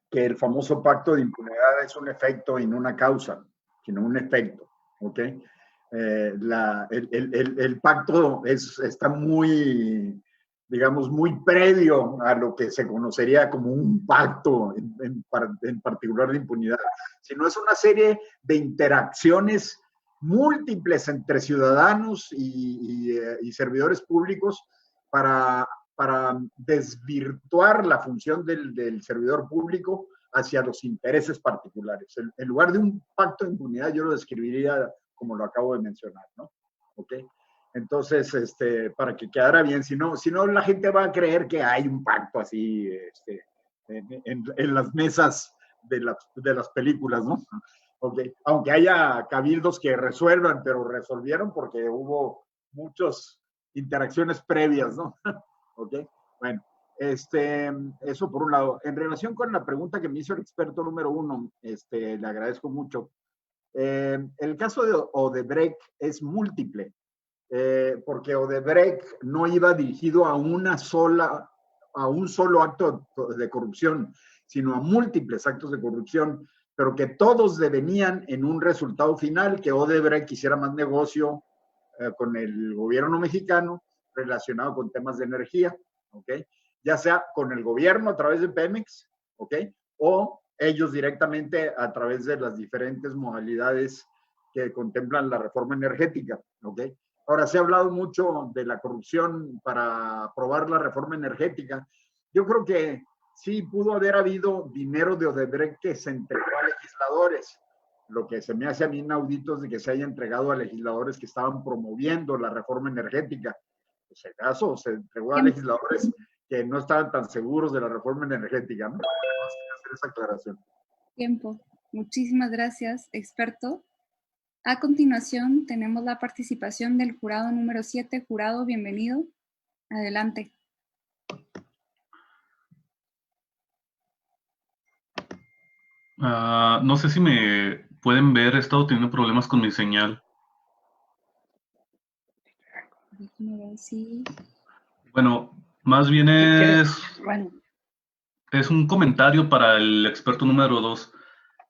que el famoso pacto de impunidad es un efecto y no una causa, sino un efecto, ¿ok? El pacto está muy, digamos, muy previo a lo que se conocería como un pacto en particular de impunidad, sino es una serie de interacciones múltiples entre ciudadanos y servidores públicos para desvirtuar la función del servidor público hacia los intereses particulares. En lugar de un pacto de impunidad, yo lo describiría como lo acabo de mencionar, ¿no? ¿Ok? Entonces, para que quedara bien, si no, la gente va a creer que hay un pacto así en las mesas de las películas, ¿no? Okay. Aunque haya cabildos que resuelvan, pero resolvieron porque hubo muchas interacciones previas, ¿no? Ok, bueno, eso por un lado. En relación con la pregunta que me hizo el experto número 1, le agradezco mucho. El caso de Odebrecht es múltiple, porque Odebrecht no iba dirigido a un solo acto de corrupción, sino a múltiples actos de corrupción, pero que todos devenían en un resultado final, que Odebrecht quisiera más negocio con el gobierno mexicano relacionado con temas de energía, ¿ok? Ya sea con el gobierno a través de Pemex, ¿ok? O ellos directamente a través de las diferentes modalidades que contemplan la reforma energética, ¿ok? Ahora, se ha hablado mucho de la corrupción para aprobar la reforma energética. Yo creo que sí pudo haber habido dinero de Odebrecht que se entregó a legisladores. Lo que se me hace a mí inaudito es de que se haya entregado a legisladores que estaban promoviendo la reforma energética. En ese caso, se entregó a legisladores que no estaban tan seguros de la reforma energética, ¿no? Vamos a hacer esa aclaración. Tiempo. Muchísimas gracias, experto. A continuación, tenemos la participación del jurado número 7. Jurado, bienvenido. Adelante. No sé si me pueden ver, he estado teniendo problemas con mi señal. Déjame ver si... Bueno, más bien es un comentario para el experto número 2.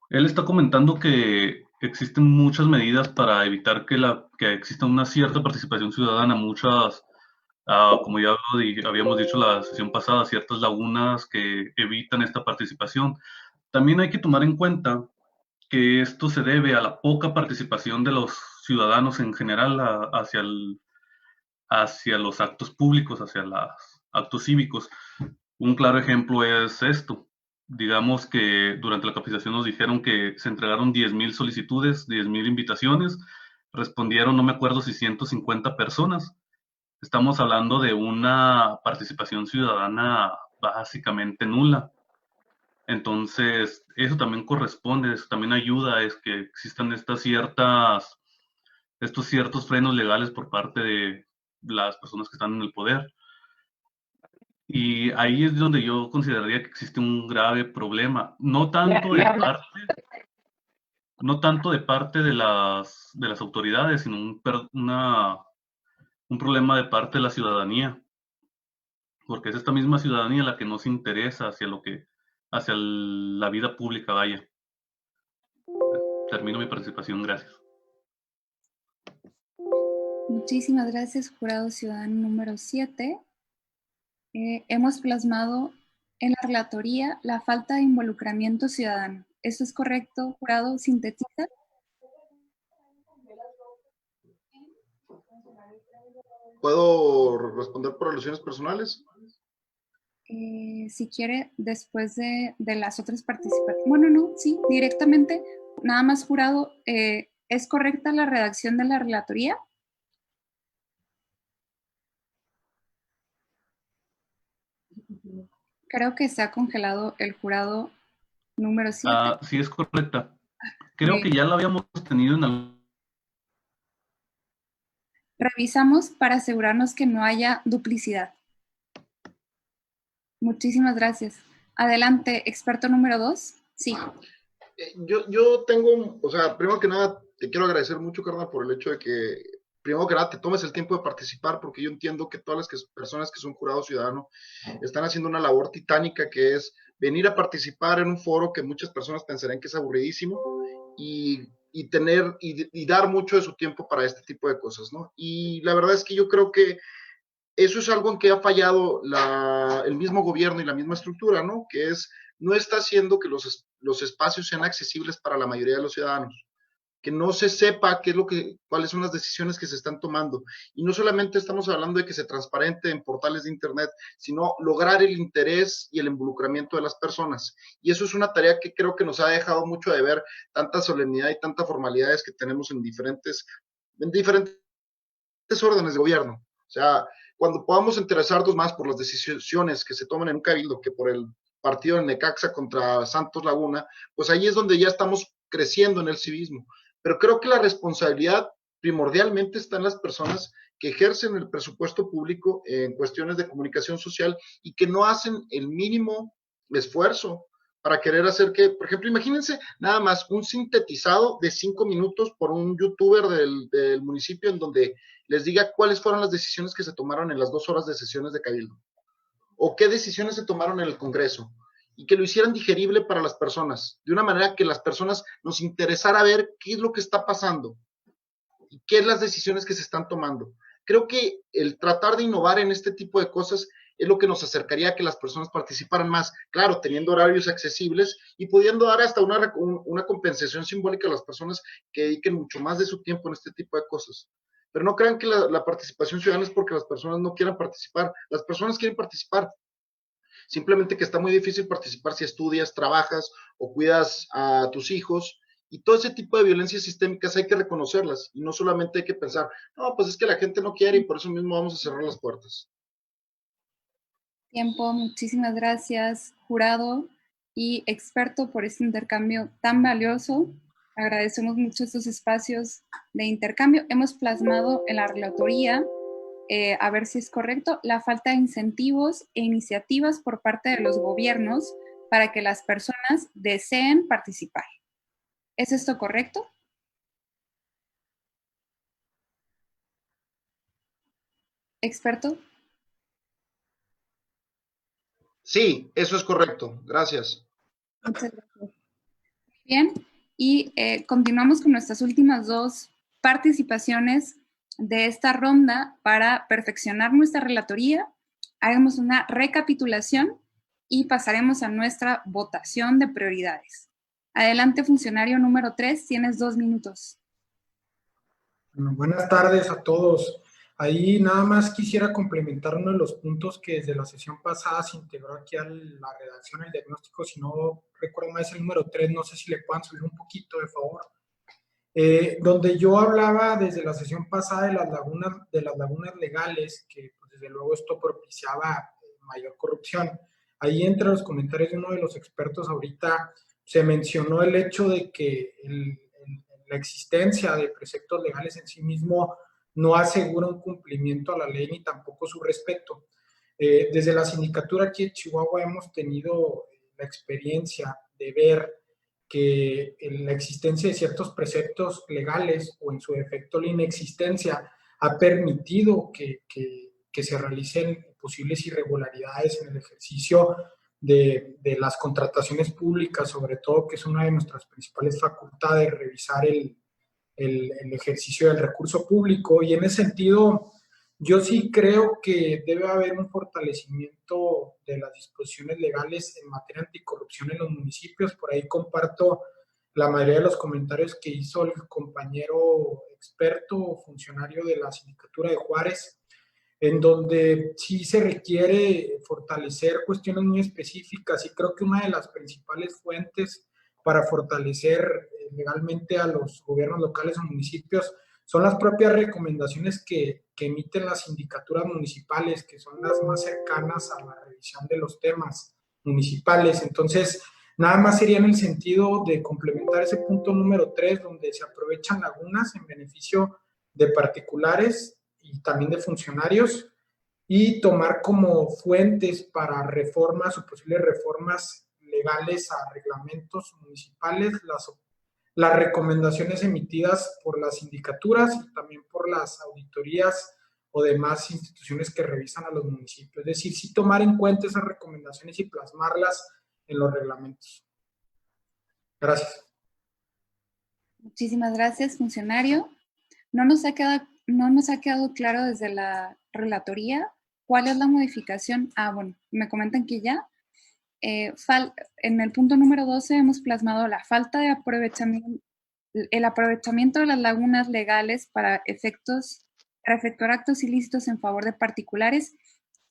Él está comentando que existen muchas medidas para evitar que exista una cierta participación ciudadana, muchas, como ya habíamos dicho la sesión pasada, ciertas lagunas que evitan esta participación. También hay que tomar en cuenta que esto se debe a la poca participación de los ciudadanos en general hacia los actos públicos, hacia los actos cívicos. Un claro ejemplo es esto. Digamos que durante la capacitación nos dijeron que se entregaron 10,000 solicitudes, 10,000 invitaciones, respondieron, no me acuerdo si 150 personas. Estamos hablando de una participación ciudadana básicamente nula. Entonces, eso también corresponde, eso también ayuda a que existan estos ciertos frenos legales por parte de las personas que están en el poder. Y ahí es donde yo consideraría que existe un grave problema, no tanto de parte de las autoridades, sino un problema de parte de la ciudadanía, porque es esta misma ciudadanía la que no se interesa hacia la vida pública, vaya. Termino mi participación, gracias. Muchísimas gracias, jurado ciudadano número 7. Hemos plasmado en la relatoría la falta de involucramiento ciudadano. ¿Eso es correcto, jurado? ¿Sintetiza? ¿Puedo responder por alusiones personales? Si quiere, después de las otras participaciones. Bueno, no, sí, directamente. Nada más, jurado, ¿es correcta la redacción de la relatoría? Creo que se ha congelado el jurado número 7. Sí, es correcta. Creo que ya la habíamos tenido en el... Revisamos para asegurarnos que no haya duplicidad. Muchísimas gracias. Adelante, experto número 2. Sí. Yo tengo, o sea, primero que nada, te quiero agradecer mucho, carnal, por el hecho de que, primero que nada, te tomes el tiempo de participar, porque yo entiendo que todas las personas que son jurado ciudadano están haciendo una labor titánica, que es venir a participar en un foro que muchas personas pensarán que es aburridísimo, y tener, y dar mucho de su tiempo para este tipo de cosas, ¿no? Y la verdad es que yo creo que eso es algo en que ha fallado el mismo gobierno y la misma estructura, ¿no? Que es, no está haciendo que los espacios sean accesibles para la mayoría de los ciudadanos, que no se sepa cuáles son las decisiones que se están tomando. Y no solamente estamos hablando de que se transparente en portales de internet, sino lograr el interés y el involucramiento de las personas. Y eso es una tarea que creo que nos ha dejado mucho de ver tanta solemnidad y tantas formalidades que tenemos en diferentes órdenes de gobierno. O sea, cuando podamos interesarnos más por las decisiones que se toman en un cabildo que por el partido de Necaxa contra Santos Laguna, pues ahí es donde ya estamos creciendo en el civismo. Pero creo que la responsabilidad primordialmente está en las personas que ejercen el presupuesto público en cuestiones de comunicación social y que no hacen el mínimo esfuerzo para querer hacer que, por ejemplo, imagínense nada más un sintetizado de 5 minutos por un youtuber del municipio en donde les diga cuáles fueron las decisiones que se tomaron en las 2 horas de sesiones de cabildo, o qué decisiones se tomaron en el Congreso, y que lo hicieran digerible para las personas, de una manera que las personas nos interesara ver qué es lo que está pasando, y qué es las decisiones que se están tomando. Creo que el tratar de innovar en este tipo de cosas es lo que nos acercaría a que las personas participaran más, claro, teniendo horarios accesibles y pudiendo dar hasta una compensación simbólica a las personas que dediquen mucho más de su tiempo en este tipo de cosas. Pero no crean que la participación ciudadana es porque las personas no quieran participar. Las personas quieren participar. Simplemente que está muy difícil participar si estudias, trabajas o cuidas a tus hijos. Y todo ese tipo de violencias sistémicas hay que reconocerlas. Y no solamente hay que pensar, no, pues es que la gente no quiere y por eso mismo vamos a cerrar las puertas. Tiempo, muchísimas gracias, jurado y experto, por este intercambio tan valioso. Agradecemos mucho estos espacios de intercambio. Hemos plasmado en la relatoría, a ver si es correcto, la falta de incentivos e iniciativas por parte de los gobiernos para que las personas deseen participar. ¿Es esto correcto? ¿Experto? Sí, eso es correcto. Gracias. Muchas gracias. Bien, y continuamos con nuestras últimas 2 participaciones de esta ronda para perfeccionar nuestra relatoría. Hagamos una recapitulación y pasaremos a nuestra votación de prioridades. Adelante, funcionario número 3, tienes 2 minutos. Bueno, buenas tardes a todos. Ahí nada más quisiera complementar uno de los puntos que desde la sesión pasada se integró aquí a la redacción, el diagnóstico, si no recuerdo más el número 3, no sé si le puedan subir un poquito, de favor. Donde yo hablaba desde la sesión pasada de las lagunas legales, que pues, desde luego esto propiciaba mayor corrupción. Ahí entre los comentarios de uno de los expertos ahorita se mencionó el hecho de que la existencia de preceptos legales en sí mismo no asegura un cumplimiento a la ley ni tampoco su respeto. Desde la sindicatura aquí en Chihuahua hemos tenido la experiencia de ver que la existencia de ciertos preceptos legales o en su defecto la inexistencia ha permitido que se realicen posibles irregularidades en el ejercicio de las contrataciones públicas, sobre todo, que es una de nuestras principales facultades, revisar el ejercicio del recurso público. Y en ese sentido, yo sí creo que debe haber un fortalecimiento de las disposiciones legales en materia anticorrupción en los municipios. Por ahí comparto la mayoría de los comentarios que hizo el compañero experto o funcionario de la Sindicatura de Juárez. en donde sí se requiere fortalecer cuestiones muy específicas, y creo que una de las principales fuentes para fortalecer legalmente a los gobiernos locales o municipios son las propias recomendaciones que emiten las sindicaturas municipales, que son las más cercanas a la revisión de los temas municipales. Entonces, nada más sería en el sentido de complementar ese punto número 3, donde se aprovechan lagunas en beneficio de particulares y también de funcionarios, y tomar como fuentes para reformas o posibles reformas legales a reglamentos municipales las recomendaciones emitidas por las sindicaturas y también por las auditorías o demás instituciones que revisan a los municipios. Es decir, sí tomar en cuenta esas recomendaciones y plasmarlas en los reglamentos. Gracias. Muchísimas gracias, funcionario. No nos ha quedado claro desde la relatoría cuál es la modificación. Bueno, me comentan que ya. En el punto número 12 hemos plasmado la falta de aprovechamiento, el aprovechamiento de las lagunas legales para efectuar actos ilícitos en favor de particulares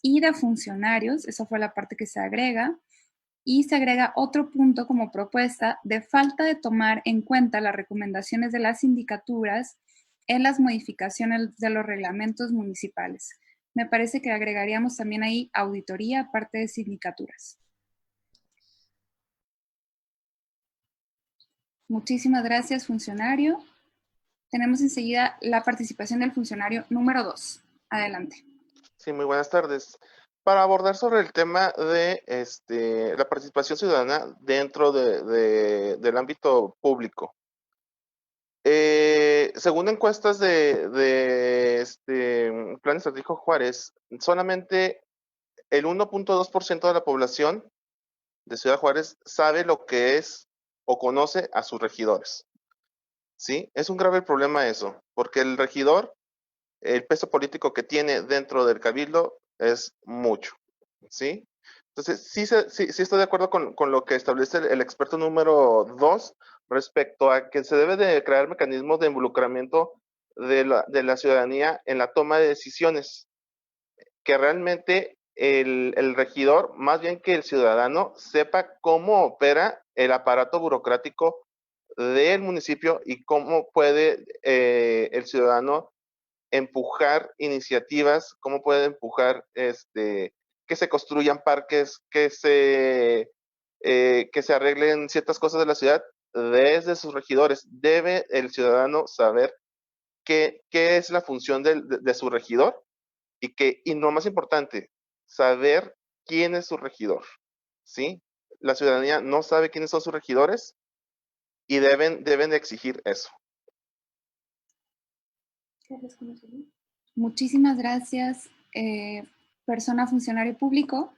y de funcionarios. Esa fue la parte que se agrega. Y se agrega otro punto como propuesta de falta de tomar en cuenta las recomendaciones de las sindicaturas en las modificaciones de los reglamentos municipales. Me parece que agregaríamos también ahí auditoría aparte de sindicaturas. Muchísimas gracias, funcionario. Tenemos enseguida la participación del funcionario número 2. Adelante. Sí, muy buenas tardes. Para abordar sobre el tema de la participación ciudadana dentro del ámbito público. Según encuestas de Plan Estratégico Juárez, solamente el 1.2% de la población de Ciudad Juárez sabe lo que es o conoce a sus regidores. ¿Sí? Es un grave problema eso, porque el regidor, el peso político que tiene dentro del cabildo es mucho, ¿sí? Entonces, sí estoy de acuerdo con lo que establece el experto número 2 respecto a que se debe de crear mecanismos de involucramiento de la ciudadanía en la toma de decisiones, que realmente el regidor, más bien que el ciudadano, sepa cómo opera el aparato burocrático del municipio y cómo puede el ciudadano empujar iniciativas, cómo puede empujar que se construyan parques, que se arreglen ciertas cosas de la ciudad desde sus regidores. Debe el ciudadano saber qué es la función de su regidor y lo más importante, saber quién es su regidor, ¿sí? La ciudadanía no sabe quiénes son sus regidores y deben de exigir eso. Muchísimas gracias, persona funcionario público.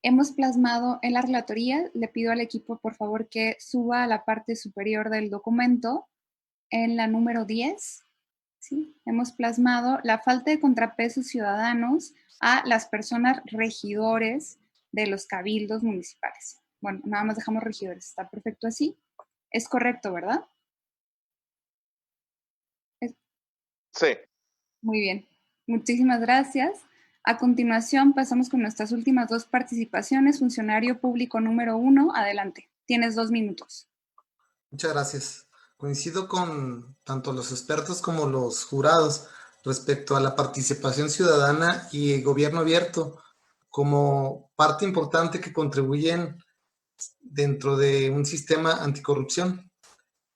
Hemos plasmado en la relatoría, le pido al equipo por favor que suba a la parte superior del documento en la número 10. ¿Sí? Hemos plasmado la falta de contrapesos ciudadanos a las personas regidores de los cabildos municipales. Bueno, nada más dejamos regidores, está perfecto así. Es correcto, ¿verdad? Sí. Muy bien, muchísimas gracias. A continuación pasamos con nuestras últimas 2 participaciones. Funcionario público número 1, adelante. Tienes 2 minutos. Muchas gracias. Coincido con tanto los expertos como los jurados respecto a la participación ciudadana y el gobierno abierto como parte importante que contribuyen dentro de un sistema anticorrupción.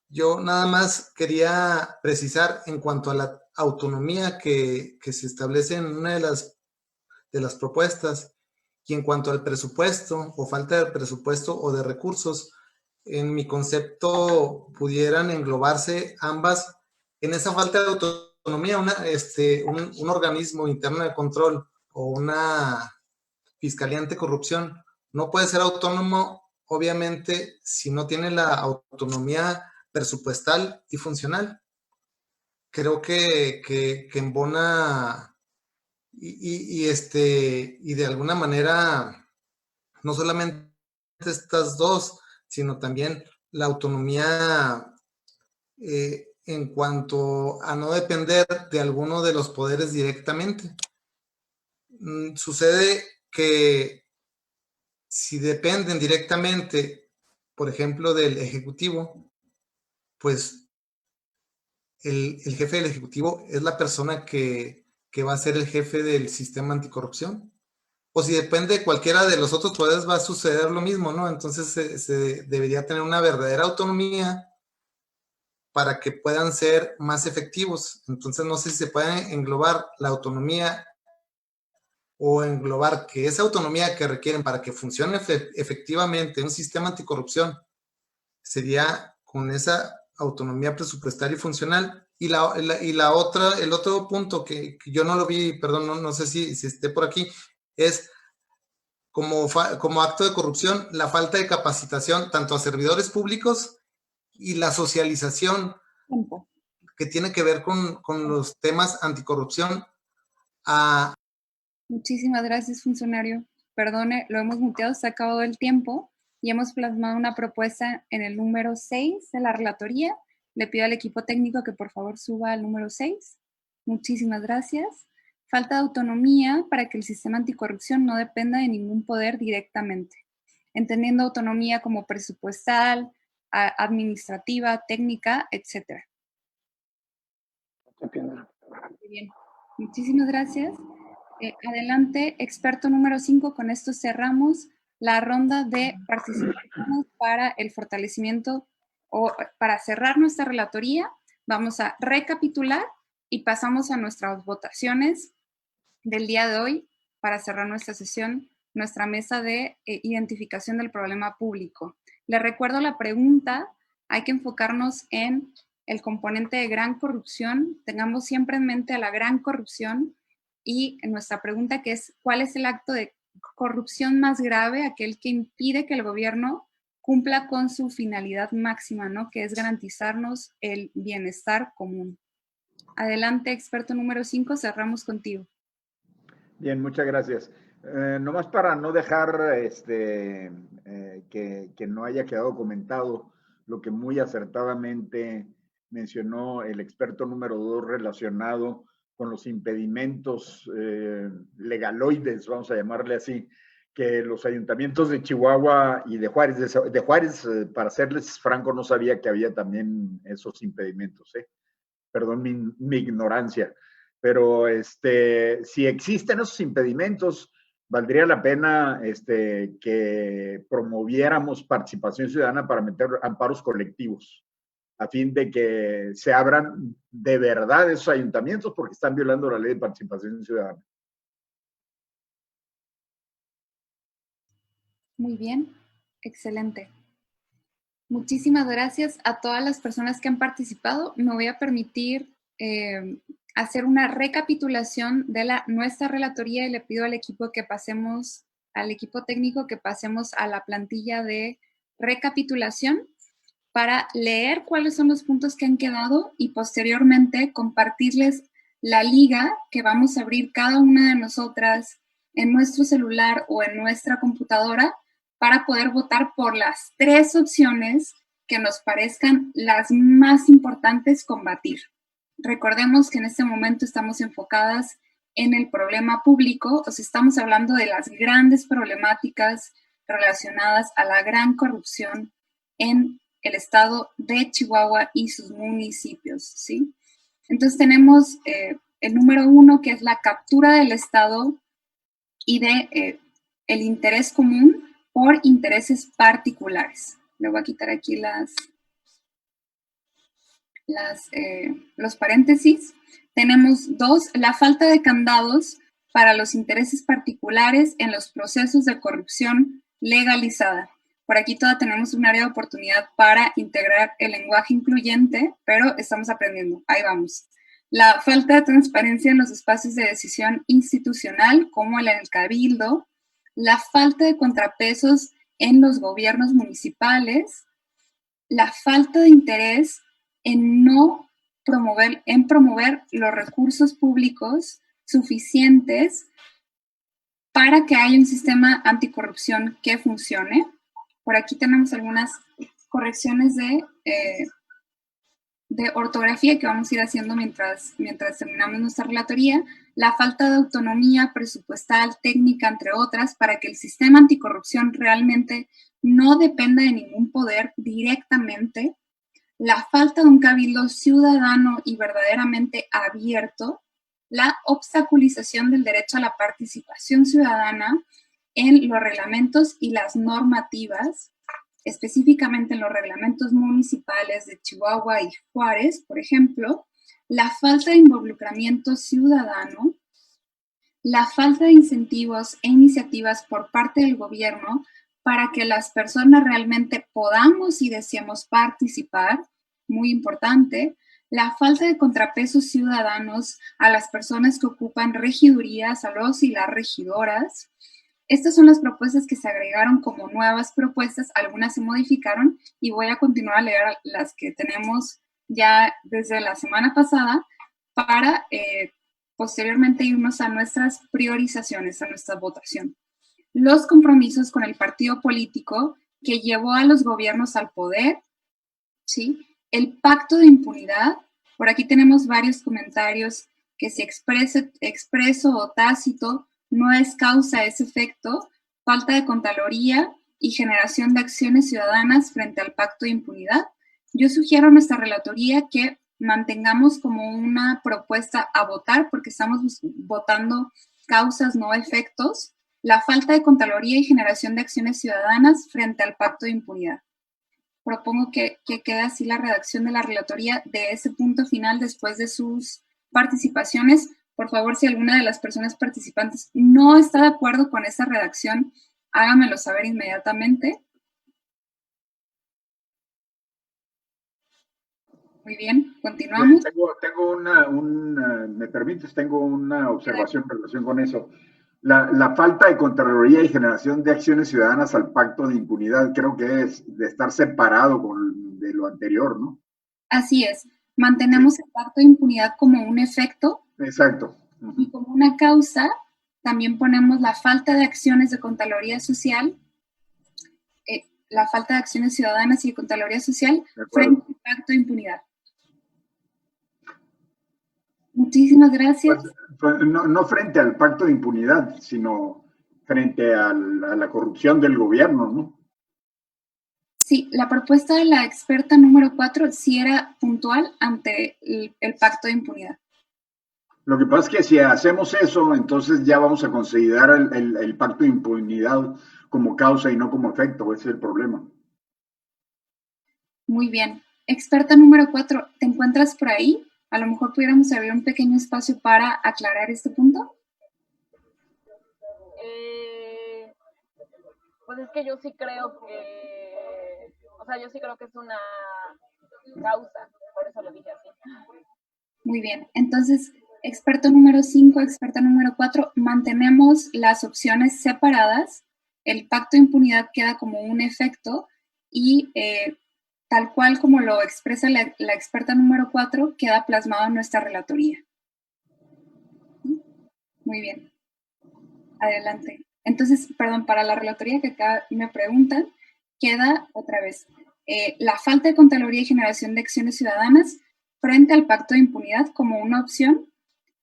Yo nada más quería precisar en cuanto a la autonomía que se establece en una de las propuestas y en cuanto al presupuesto o falta de presupuesto o de recursos. En mi concepto pudieran englobarse ambas en esa falta de autonomía, un organismo interno de control o una fiscalía anticorrupción no puede ser autónomo, obviamente, si no tiene la autonomía presupuestal y funcional. Creo que embona y de alguna manera no solamente estas dos, sino también la autonomía en cuanto a no depender de alguno de los poderes directamente. sucede que si dependen directamente, por ejemplo, del Ejecutivo, pues el jefe del Ejecutivo es la persona que va a ser el jefe del sistema anticorrupción. O si depende de cualquiera de los otros poderes, va a suceder lo mismo, ¿no? Entonces se debería tener una verdadera autonomía para que puedan ser más efectivos. Entonces no sé si se puede englobar la autonomía o englobar que esa autonomía que requieren para que funcione efectivamente un sistema anticorrupción sería con esa autonomía presupuestaria y funcional. Y la otra, el otro punto que yo no lo vi, perdón, no sé si esté por aquí, es como acto de corrupción la falta de capacitación tanto a servidores públicos y la socialización que tiene que ver con los temas anticorrupción. Muchísimas gracias, funcionario. Perdone, lo hemos muteado, se ha acabado el tiempo y hemos plasmado una propuesta en el número 6 de la relatoría. Le pido al equipo técnico que por favor suba al número 6. Muchísimas gracias. Falta de autonomía para que el sistema anticorrupción no dependa de ningún poder directamente, entendiendo autonomía como presupuestal, administrativa, técnica, etc. Muy bien. Muchísimas gracias. Adelante, experto número 5. Con esto cerramos la ronda de participaciones para el fortalecimiento o para cerrar nuestra relatoría. Vamos a recapitular y pasamos a nuestras votaciones del día de hoy para cerrar nuestra sesión, nuestra mesa de identificación del problema público. Les recuerdo la pregunta, hay que enfocarnos en el componente de gran corrupción, tengamos siempre en mente a la gran corrupción y nuestra pregunta que es, ¿cuál es el acto de corrupción más grave, aquel que impide que el gobierno cumpla con su finalidad máxima, ¿no? Que es garantizarnos el bienestar común? Adelante, experto número 5, cerramos contigo. Bien, muchas gracias. Nomás para no dejar que no haya quedado comentado lo que muy acertadamente mencionó el experto número 2 relacionado con los impedimentos legaloides, vamos a llamarle así, que los ayuntamientos de Chihuahua y de Juárez, para serles franco, no sabía que había también esos impedimentos, Perdón mi ignorancia. Pero si existen esos impedimentos, valdría la pena que promoviéramos participación ciudadana para meter amparos colectivos, a fin de que se abran de verdad esos ayuntamientos porque están violando la ley de participación ciudadana. Muy bien, excelente. Muchísimas gracias a todas las personas que han participado. Me voy a permitir hacer una recapitulación de nuestra relatoría y le pido al equipo al equipo técnico que pasemos a la plantilla de recapitulación para leer cuáles son los puntos que han quedado y posteriormente compartirles la liga que vamos a abrir cada una de nosotras en nuestro celular o en nuestra computadora para poder votar por las 3 opciones que nos parezcan las más importantes combatir. Recordemos que en este momento estamos enfocadas en el problema público, o sea, estamos hablando de las grandes problemáticas relacionadas a la gran corrupción en el estado de Chihuahua y sus municipios, ¿sí? Entonces tenemos el número 1, que es la captura del Estado y de el interés común por intereses particulares. Le voy a quitar aquí los paréntesis. Tenemos 2, la falta de candados para los intereses particulares en los procesos de corrupción legalizada. Por aquí todavía tenemos un área de oportunidad para integrar el lenguaje incluyente, pero estamos aprendiendo. Ahí vamos. La falta de transparencia en los espacios de decisión institucional, como en el cabildo. La falta de contrapesos en los gobiernos municipales. La falta de interés en promover los recursos públicos suficientes para que haya un sistema anticorrupción que funcione. Por aquí tenemos algunas correcciones de ortografía que vamos a ir haciendo mientras terminamos nuestra relatoría. la falta de autonomía presupuestal, técnica, entre otras, para que el sistema anticorrupción realmente no dependa de ningún poder directamente, la falta de un cabildo ciudadano y verdaderamente abierto, la obstaculización del derecho a la participación ciudadana en los reglamentos y las normativas, específicamente en los reglamentos municipales de Chihuahua y Juárez, por ejemplo, la falta de involucramiento ciudadano, la falta de incentivos e iniciativas por parte del gobierno para que las personas realmente podamos y deseemos participar, muy importante, la falta de contrapesos ciudadanos a las personas que ocupan regidurías, a los y las regidoras. Estas son las propuestas que se agregaron como nuevas propuestas, algunas se modificaron y voy a continuar a leer las que tenemos ya desde la semana pasada para posteriormente irnos a nuestras priorizaciones, a nuestra votación. Los compromisos con el partido político que llevó a los gobiernos al poder, ¿sí? El pacto de impunidad, por aquí tenemos varios comentarios que si expreso o tácito no es causa, es efecto, falta de Contraloría y generación de acciones ciudadanas frente al pacto de impunidad. Yo sugiero a nuestra relatoría que mantengamos como una propuesta a votar, porque estamos votando causas, no efectos, la falta de Contraloría y generación de acciones ciudadanas frente al pacto de impunidad. Propongo que quede así la redacción de la relatoría de ese punto final después de sus participaciones. Por favor, si alguna de las personas participantes no está de acuerdo con esa redacción, háganmelo saber inmediatamente. Muy bien, continuamos. ¿Me permites? Tengo una observación en relación con eso. La falta de Contraloría y generación de acciones ciudadanas al pacto de impunidad, creo que es de estar separado de lo anterior, ¿no? Así es. Mantenemos el pacto de impunidad como un efecto. Exacto. Y como una causa, también ponemos la falta de acciones de Contraloría Social, la falta de acciones ciudadanas y de Contraloría Social frente al pacto de impunidad. Muchísimas gracias. Pues, no frente al pacto de impunidad, sino frente a la corrupción del gobierno, ¿no? Sí, la propuesta de la experta número 4 sí era puntual ante el pacto de impunidad. Lo que pasa es que si hacemos eso, entonces ya vamos a considerar el pacto de impunidad como causa y no como efecto. Ese es el problema. Muy bien. Experta número 4, ¿te encuentras por ahí? A lo mejor pudiéramos abrir un pequeño espacio para aclarar este punto. Pues es que yo sí creo que, es una causa, por eso lo dije así. Muy bien. Entonces, experto número 5, experta número 4, mantenemos las opciones separadas. El pacto de impunidad queda como un efecto y tal cual como lo expresa la experta número 4, queda plasmado en nuestra relatoría. Muy bien. Adelante. Entonces, perdón, para la relatoría que acá me preguntan, queda otra vez la falta de Contraloría y generación de acciones ciudadanas frente al pacto de impunidad como una opción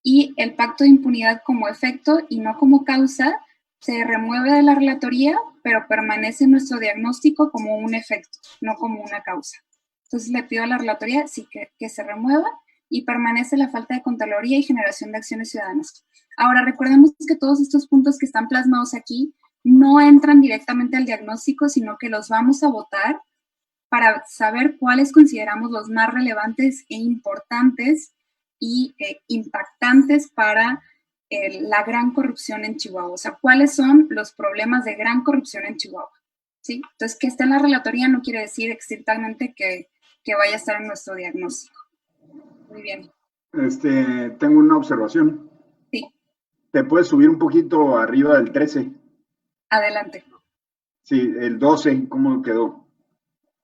y el pacto de impunidad como efecto y no como causa se remueve de la relatoría, pero permanece en nuestro diagnóstico como un efecto, no como una causa. Entonces le pido a la relatoría sí que se remueva y permanece la falta de Contraloría y generación de acciones ciudadanas. Ahora, recordemos que todos estos puntos que están plasmados aquí no entran directamente al diagnóstico, sino que los vamos a votar para saber cuáles consideramos los más relevantes e importantes y impactantes para la gran corrupción en Chihuahua. O sea, ¿cuáles son los problemas de gran corrupción en Chihuahua? ¿Sí? Entonces, que esté en la relatoría no quiere decir estrictamente que vaya a estar en nuestro diagnóstico. Muy bien. Tengo una observación. Sí. ¿Te puedes subir un poquito arriba del 13? Adelante. Sí, el 12, ¿cómo quedó?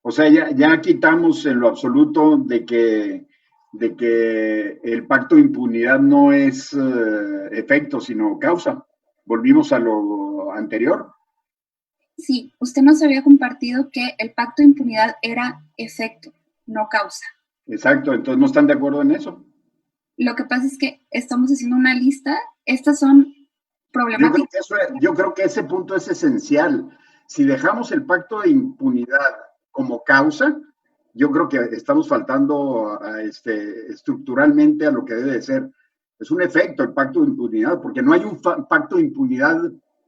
O sea, ya quitamos en lo absoluto de que el pacto de impunidad no es efecto, sino causa. Volvimos a lo anterior. Sí, usted nos había compartido que el pacto de impunidad era efecto, no causa. Exacto, entonces no están de acuerdo en eso. Lo que pasa es que estamos haciendo una lista, estas son problemáticas. Yo creo que ese punto es esencial. Si dejamos el pacto de impunidad como causa, yo creo que estamos faltando estructuralmente a lo que debe de ser. Es un efecto el pacto de impunidad, porque no hay un pacto de impunidad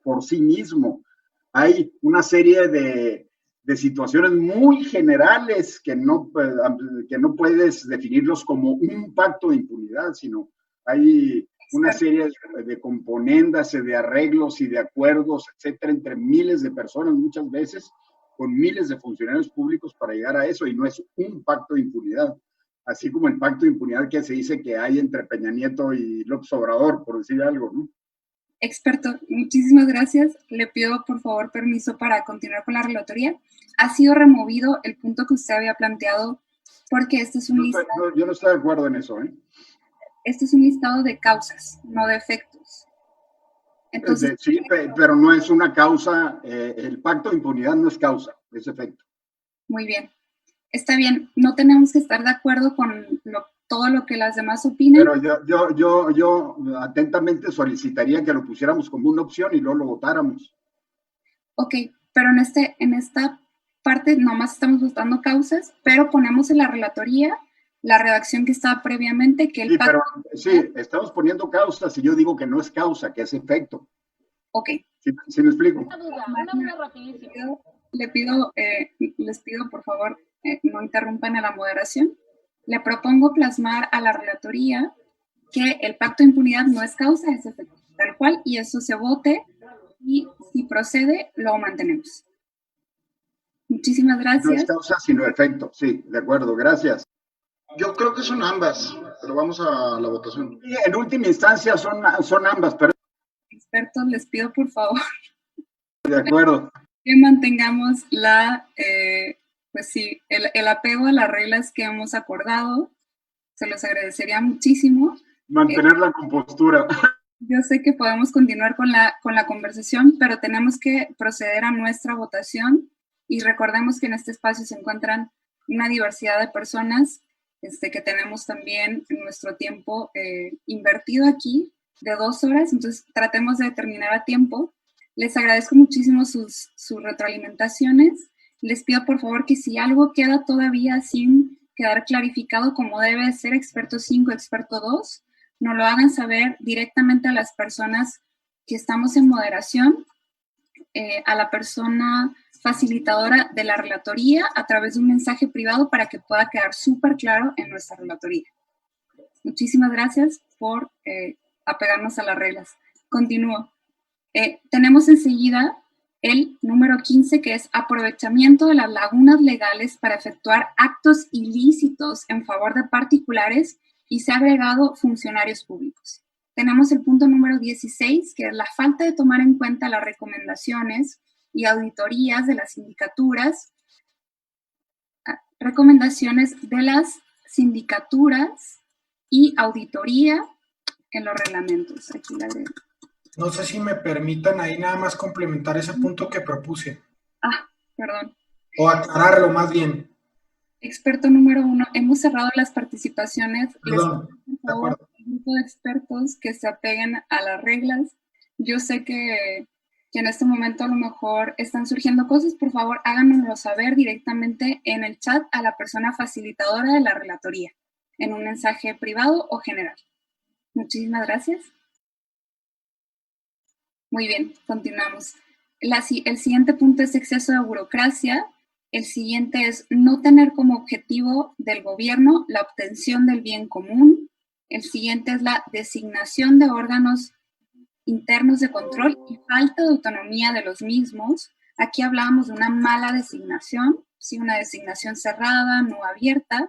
por sí mismo. Hay una serie de situaciones muy generales que no puedes definirlos como un pacto de impunidad, sino hay una serie de componendas, de arreglos y de acuerdos, etcétera, entre miles de personas muchas veces, con miles de funcionarios públicos para llegar a eso, y no es un pacto de impunidad, así como el pacto de impunidad que se dice que hay entre Peña Nieto y López Obrador, por decir algo, ¿no? Experto, muchísimas gracias. Le pido por favor permiso para continuar con la relatoría. Ha sido removido el punto que usted había planteado porque este es un listado. Yo no estoy de acuerdo en eso, ¿eh? Este es un listado de causas, no de efectos. Entonces, sí, pero no es una causa, el pacto de impunidad no es causa, es efecto. Muy bien. Está bien, no tenemos que estar de acuerdo con todo lo que las demás opinen. Pero yo atentamente solicitaría que lo pusiéramos como una opción y luego lo votáramos. Ok, pero en esta parte nomás estamos votando causas, pero ponemos en la relatoría la redacción que estaba previamente, que el pacto... Sí, estamos poniendo causas y yo digo que no es causa, que es efecto. Ok. ¿Sí me explico? Una duda rapidísima. Les pido por favor, no interrumpan a la moderación. Le propongo plasmar a la relatoría que el pacto de impunidad no es causa, es efecto, tal cual, y eso se vote, y si procede, lo mantenemos. Muchísimas gracias. No es causa, sino efecto, sí, de acuerdo, gracias. Yo creo que son ambas, pero vamos a la votación. Sí, en última instancia son ambas, pero... Expertos, les pido por favor. De acuerdo. Que mantengamos pues sí, el apego a las reglas que hemos acordado. Se los agradecería muchísimo. Mantener la compostura. Yo sé que podemos continuar con la conversación, pero tenemos que proceder a nuestra votación y recordemos que en este espacio se encuentran una diversidad de personas que tenemos también en nuestro tiempo invertido aquí de 2 horas, entonces tratemos de terminar a tiempo. Les agradezco muchísimo sus retroalimentaciones. Les pido por favor que si algo queda todavía sin quedar clarificado como debe ser experto 5, experto 2, nos lo hagan saber directamente a las personas que estamos en moderación, a la persona facilitadora de la relatoría a través de un mensaje privado para que pueda quedar súper claro en nuestra relatoría. Muchísimas gracias por apegarnos a las reglas. Continúo. Tenemos enseguida el número 15, que es aprovechamiento de las lagunas legales para efectuar actos ilícitos en favor de particulares y se ha agregado funcionarios públicos. Tenemos el punto número 16, que es la falta de tomar en cuenta las recomendaciones y auditorías de las sindicaturas, recomendaciones de las sindicaturas y auditoría en los reglamentos. Aquí la agrego. No sé si me permitan ahí nada más complementar ese punto que propuse. Perdón. O aclararlo más bien. Experto número 1, hemos cerrado las participaciones. Perdón, Les pido, por favor, un grupo de expertos que se apeguen a las reglas. Yo sé que en este momento a lo mejor están surgiendo cosas. Por favor, háganoslo saber directamente en el chat a la persona facilitadora de la relatoría, en un mensaje privado o general. Muchísimas gracias. Muy bien, continuamos. El siguiente punto es exceso de burocracia. El siguiente es no tener como objetivo del gobierno la obtención del bien común. El siguiente es la designación de órganos internos de control y falta de autonomía de los mismos. Aquí hablábamos de una mala designación, ¿sí? Una designación cerrada, no abierta.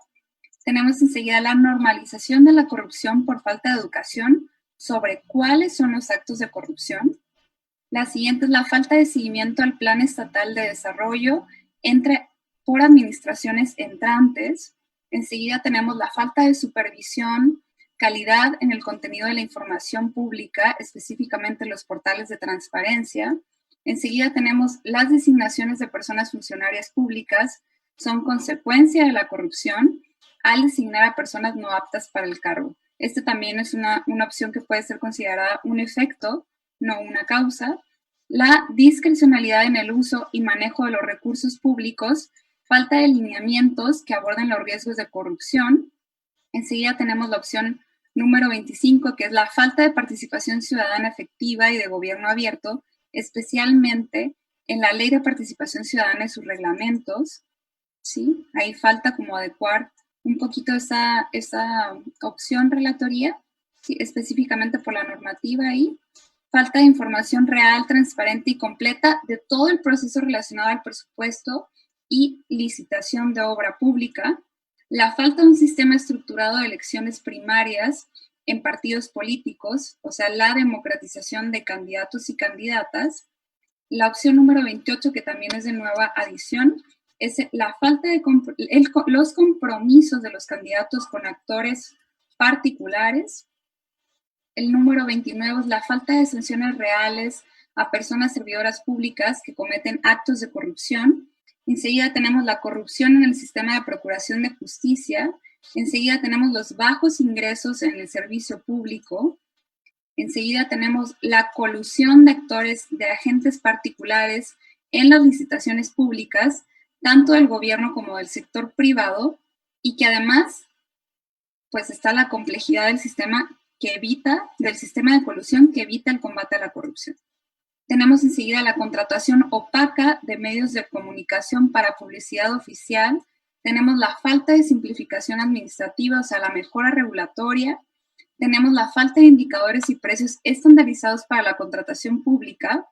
Tenemos enseguida la normalización de la corrupción por falta de educación sobre cuáles son los actos de corrupción. La siguiente es la falta de seguimiento al Plan Estatal de Desarrollo por administraciones entrantes. Enseguida tenemos la falta de supervisión, calidad en el contenido de la información pública, específicamente los portales de transparencia. Enseguida tenemos las designaciones de personas funcionarias públicas, son consecuencia de la corrupción al designar a personas no aptas para el cargo. Este también es una opción que puede ser considerada un efecto, no una causa. La discrecionalidad en el uso y manejo de los recursos públicos, falta de lineamientos que aborden los riesgos de corrupción. Enseguida tenemos la opción número 25, que es la falta de participación ciudadana efectiva y de gobierno abierto, especialmente en la Ley de Participación Ciudadana y sus reglamentos. ¿Sí? Ahí falta como adecuar un poquito esa opción relatoría, ¿sí? Específicamente por la normativa ahí. Falta de información real, transparente y completa de todo el proceso relacionado al presupuesto y licitación de obra pública. La falta de un sistema estructurado de elecciones primarias en partidos políticos, o sea, la democratización de candidatos y candidatas. La opción número 28, que también es de nueva adición, es la falta de los compromisos de los candidatos con actores particulares. El número 29 es la falta de sanciones reales a personas servidoras públicas que cometen actos de corrupción. Enseguida tenemos la corrupción en el sistema de procuración de justicia. Enseguida tenemos los bajos ingresos en el servicio público. Enseguida tenemos la colusión de actores, de agentes particulares en las licitaciones públicas, tanto del gobierno como del sector privado, y que además, pues está la complejidad del sistema de colusión que evita el combate a la corrupción. Tenemos enseguida la contratación opaca de medios de comunicación para publicidad oficial. Tenemos la falta de simplificación administrativa, o sea, la mejora regulatoria. Tenemos la falta de indicadores y precios estandarizados para la contratación pública.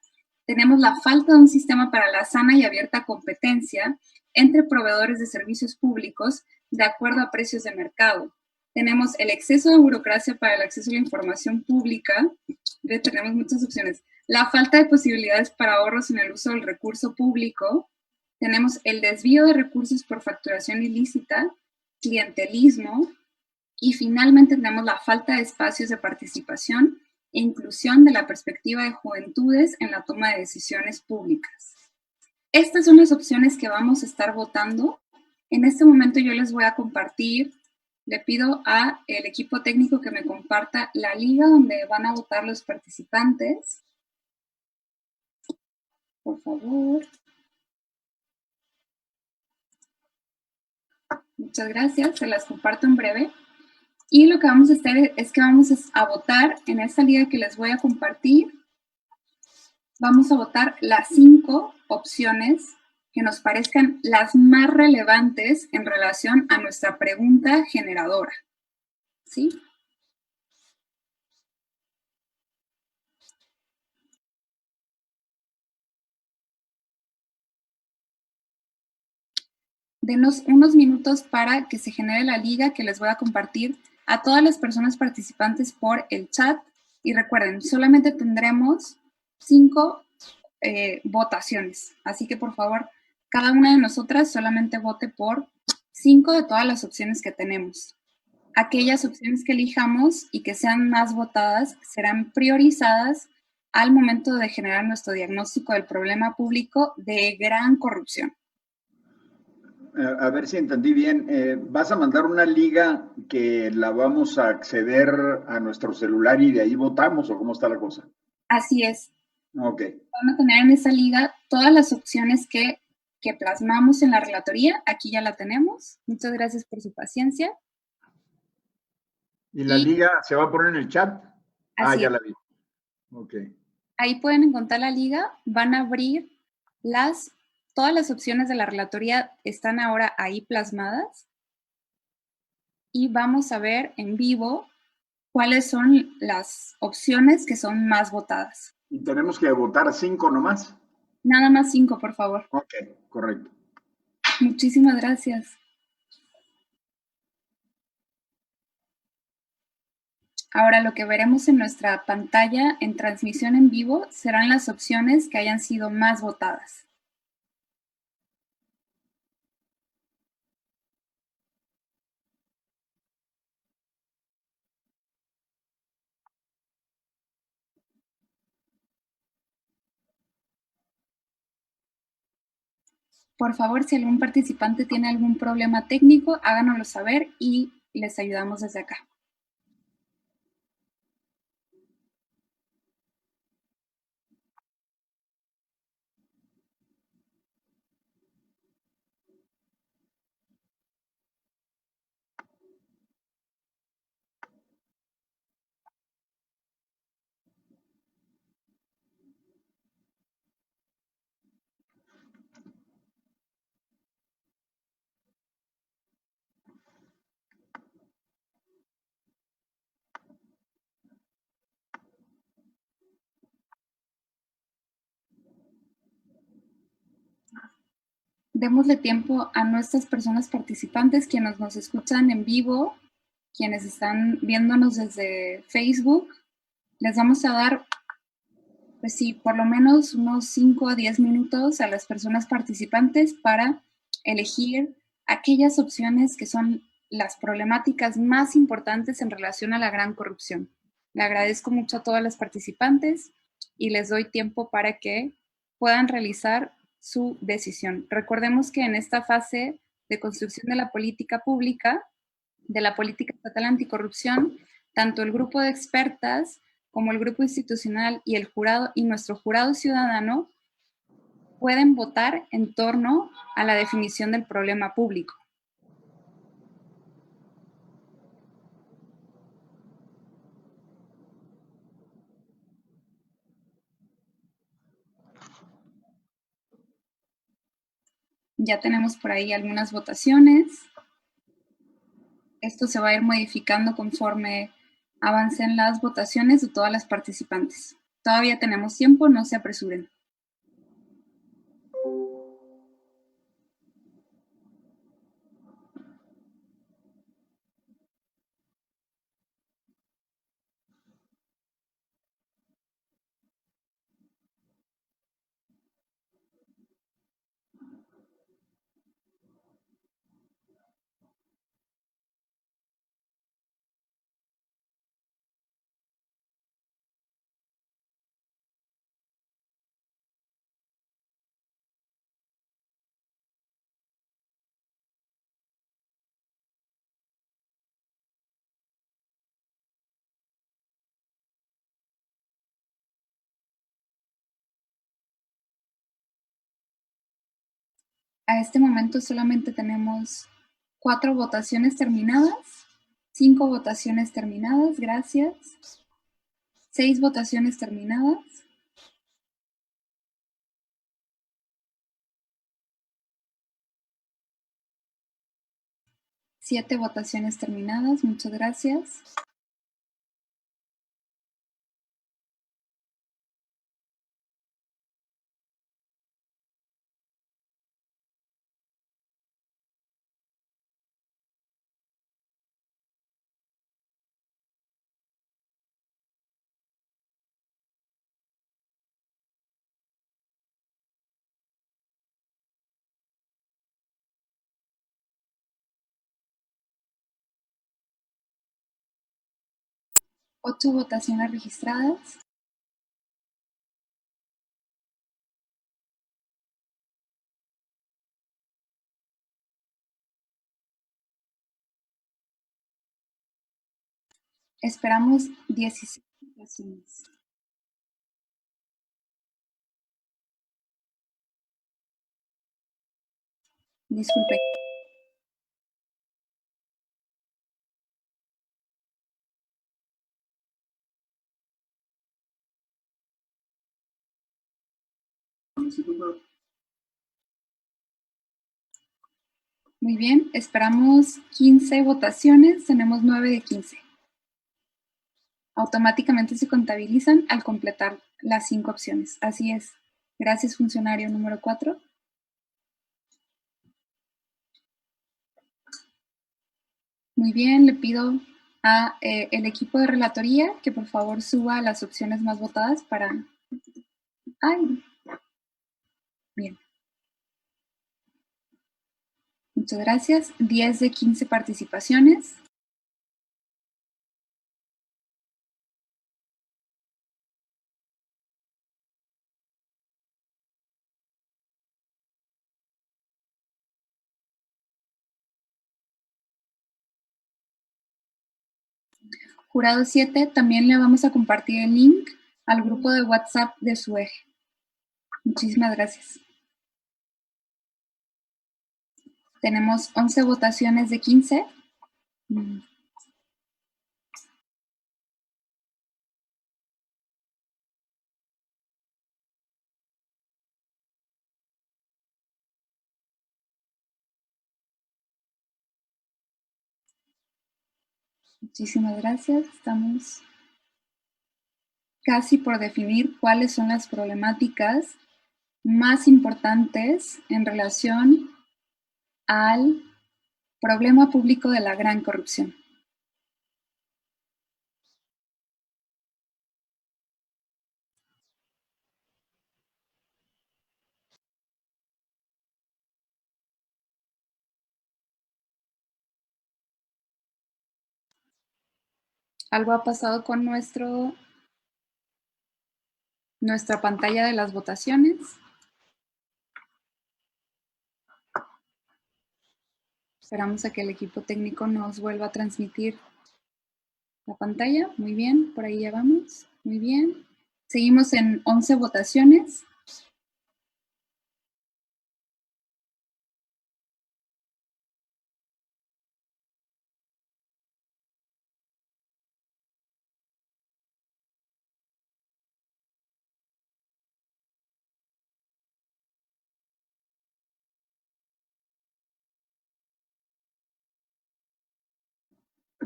Tenemos la falta de un sistema para la sana y abierta competencia entre proveedores de servicios públicos de acuerdo a precios de mercado. Tenemos el exceso de burocracia para el acceso a la información pública. Tenemos muchas opciones. La falta de posibilidades para ahorros en el uso del recurso público. Tenemos el desvío de recursos por facturación ilícita, clientelismo. Y finalmente tenemos la falta de espacios de participación e inclusión de la perspectiva de juventudes en la toma de decisiones públicas. Estas son las opciones que vamos a estar votando. En este momento yo les voy a compartir, le pido al equipo técnico que me comparta la liga donde van a votar los participantes. Por favor. Muchas gracias, se las comparto en breve. Y lo que vamos a hacer es que vamos a votar en esta liga que les voy a compartir. Vamos a votar las 5 opciones que nos parezcan las más relevantes en relación a nuestra pregunta generadora. ¿Sí? Denos unos minutos para que se genere la liga que les voy a compartir a todas las personas participantes por el chat. Y recuerden, solamente tendremos 5 votaciones. Así que, por favor, cada una de nosotras solamente vote por 5 de todas las opciones que tenemos. Aquellas opciones que elijamos y que sean más votadas serán priorizadas al momento de generar nuestro diagnóstico del problema público de gran corrupción. A ver si entendí bien. ¿Vas a mandar una liga que la vamos a acceder a nuestro celular y de ahí votamos o cómo está la cosa? Así es. Ok. Van a tener en esa liga todas las opciones que plasmamos en la relatoría. Aquí ya la tenemos. Muchas gracias por su paciencia. ¿Y la liga se va a poner en el chat? Así ya es. la vi. Ok. Ahí pueden encontrar la liga. Van a abrir todas las opciones de la relatoría están ahora ahí plasmadas. Y vamos a ver en vivo cuáles son las opciones que son más votadas. ¿Y tenemos que votar 5 nomás? Nada más 5, por favor. Ok, correcto. Muchísimas gracias. Ahora lo que veremos en nuestra pantalla en transmisión en vivo serán las opciones que hayan sido más votadas. Por favor, si algún participante tiene algún problema técnico, háganoslo saber y les ayudamos desde acá. démosle tiempo a nuestras personas participantes, quienes nos escuchan en vivo, quienes están viéndonos desde Facebook. Les vamos a dar, pues sí, por lo menos unos 5 a 10 minutos a las personas participantes para elegir aquellas opciones que son las problemáticas más importantes en relación a la gran corrupción. Le agradezco mucho a todas las participantes y les doy tiempo para que puedan realizar su decisión. Recordemos que en esta fase de construcción de la política pública, de la política estatal anticorrupción, tanto el grupo de expertas como el grupo institucional y el jurado y nuestro jurado ciudadano pueden votar en torno a la definición del problema público. Ya tenemos por ahí algunas votaciones. Esto se va a ir modificando conforme avancen las votaciones de todas las participantes. Todavía tenemos tiempo, no se apresuren. A este momento solamente tenemos 4 votaciones terminadas, 5 votaciones terminadas, gracias. 6 votaciones terminadas. 7 votaciones terminadas, muchas gracias. Ocho votaciones registradas. Esperamos 16 votaciones. Disculpe. Muy bien, esperamos 15 votaciones, tenemos 9 de 15. Automáticamente se contabilizan al completar las 5 opciones. Así es. Gracias, funcionario número 4. Muy bien, le pido a el equipo de relatoría que por favor suba las opciones más votadas para... ¡Ay! Bien. Muchas gracias. 10 de 15 participaciones. Jurado 7, también le vamos a compartir el link al grupo de WhatsApp de su eje. Muchísimas gracias. Tenemos 11 votaciones de 15. Muchísimas gracias. Estamos casi por definir cuáles son las problemáticas más importantes en relación al problema público de la gran corrupción. Algo ha pasado con nuestra pantalla de las votaciones. Esperamos a que el equipo técnico nos vuelva a transmitir la pantalla. Muy bien, por ahí ya vamos. Muy bien. Seguimos en 11 votaciones.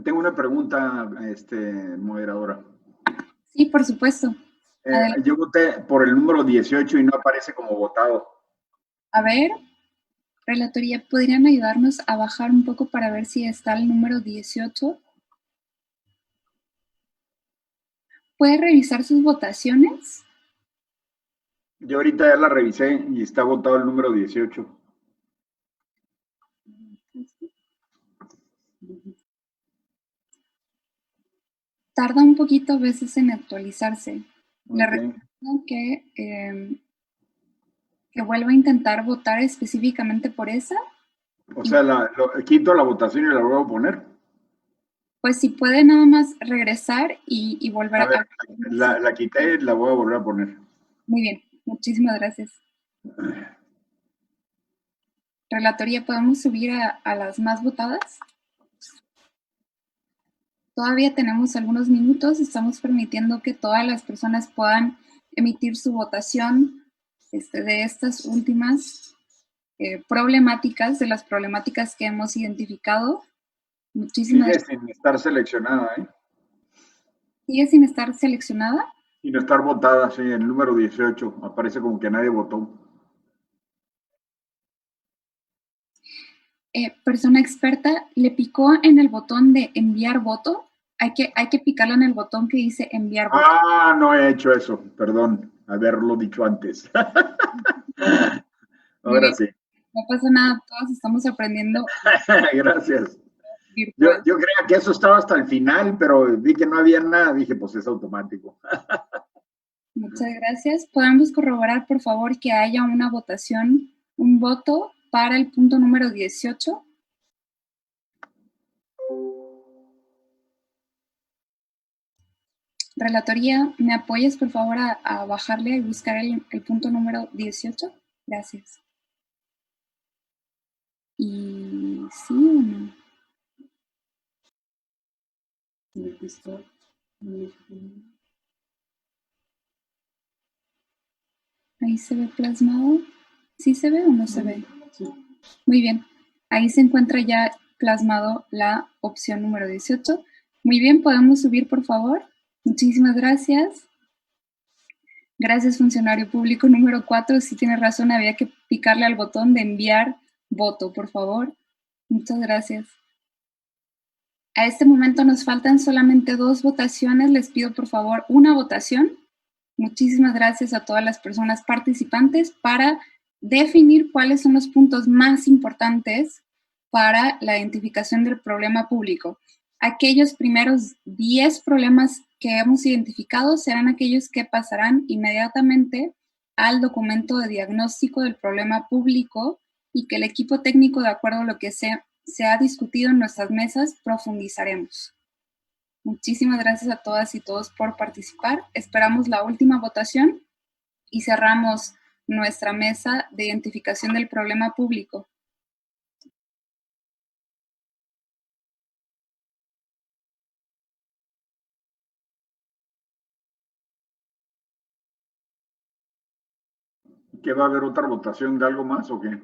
Tengo una pregunta, moderadora. Sí, por supuesto. Yo voté por el número 18 y no aparece como votado. A ver, relatoría, ¿podrían ayudarnos a bajar un poco para ver si está el número 18? ¿Puede revisar sus votaciones? Yo ahorita ya la revisé y está votado el número 18. Tarda un poquito a veces en actualizarse. Le Ok. recomiendo que vuelva a intentar votar específicamente por esa. O sea, quito la votación y la vuelvo a poner. Pues si puede nada más regresar y volver A ver, la quité y la voy a volver a poner. Muy bien, muchísimas gracias. Relatoría, ¿podemos subir a las más votadas? Todavía tenemos algunos minutos, estamos permitiendo que todas las personas puedan emitir su votación de estas últimas problemáticas, de las problemáticas que hemos identificado. Muchísimas Sigue sin estar seleccionada, ¿eh? ¿Sigue sin estar seleccionada? Sin estar votada, sí, el número 18. Aparece como que nadie votó. Persona experta, ¿le picó en el botón de enviar voto? Hay que picarle en el botón que dice enviar voto. Ah, no he hecho eso, perdón, haberlo dicho antes. Ahora sí. No pasa nada, todos estamos aprendiendo. Gracias. Yo creía que eso estaba hasta el final, pero vi que no había nada, dije, pues es automático. Muchas gracias. ¿Podemos corroborar, por favor, que haya una votación, un voto para el punto número 18? Relatoría, ¿me apoyas, por favor, a bajarle y buscar el punto número 18? Gracias. ¿Y sí o no? Ahí se ve plasmado. ¿Sí se ve o no se ve? Sí. Muy bien. Ahí se encuentra ya plasmado la opción número 18. Muy bien, ¿podemos subir, por favor? Muchísimas gracias. Gracias, funcionario público número 4. Sí tiene razón, había que picarle al botón de enviar voto, por favor. Muchas gracias. A este momento nos faltan solamente 2 votaciones. Les pido, por favor, una votación. Muchísimas gracias a todas las personas participantes para definir cuáles son los puntos más importantes para la identificación del problema público. Aquellos primeros 10 problemas que hemos identificado serán aquellos que pasarán inmediatamente al documento de diagnóstico del problema público y que el equipo técnico, de acuerdo a lo que se ha discutido en nuestras mesas, profundizaremos. Muchísimas gracias a todas y todos por participar. Esperamos la última votación y cerramos nuestra mesa de identificación del problema público. ¿Qué va a haber otra votación de algo más o qué?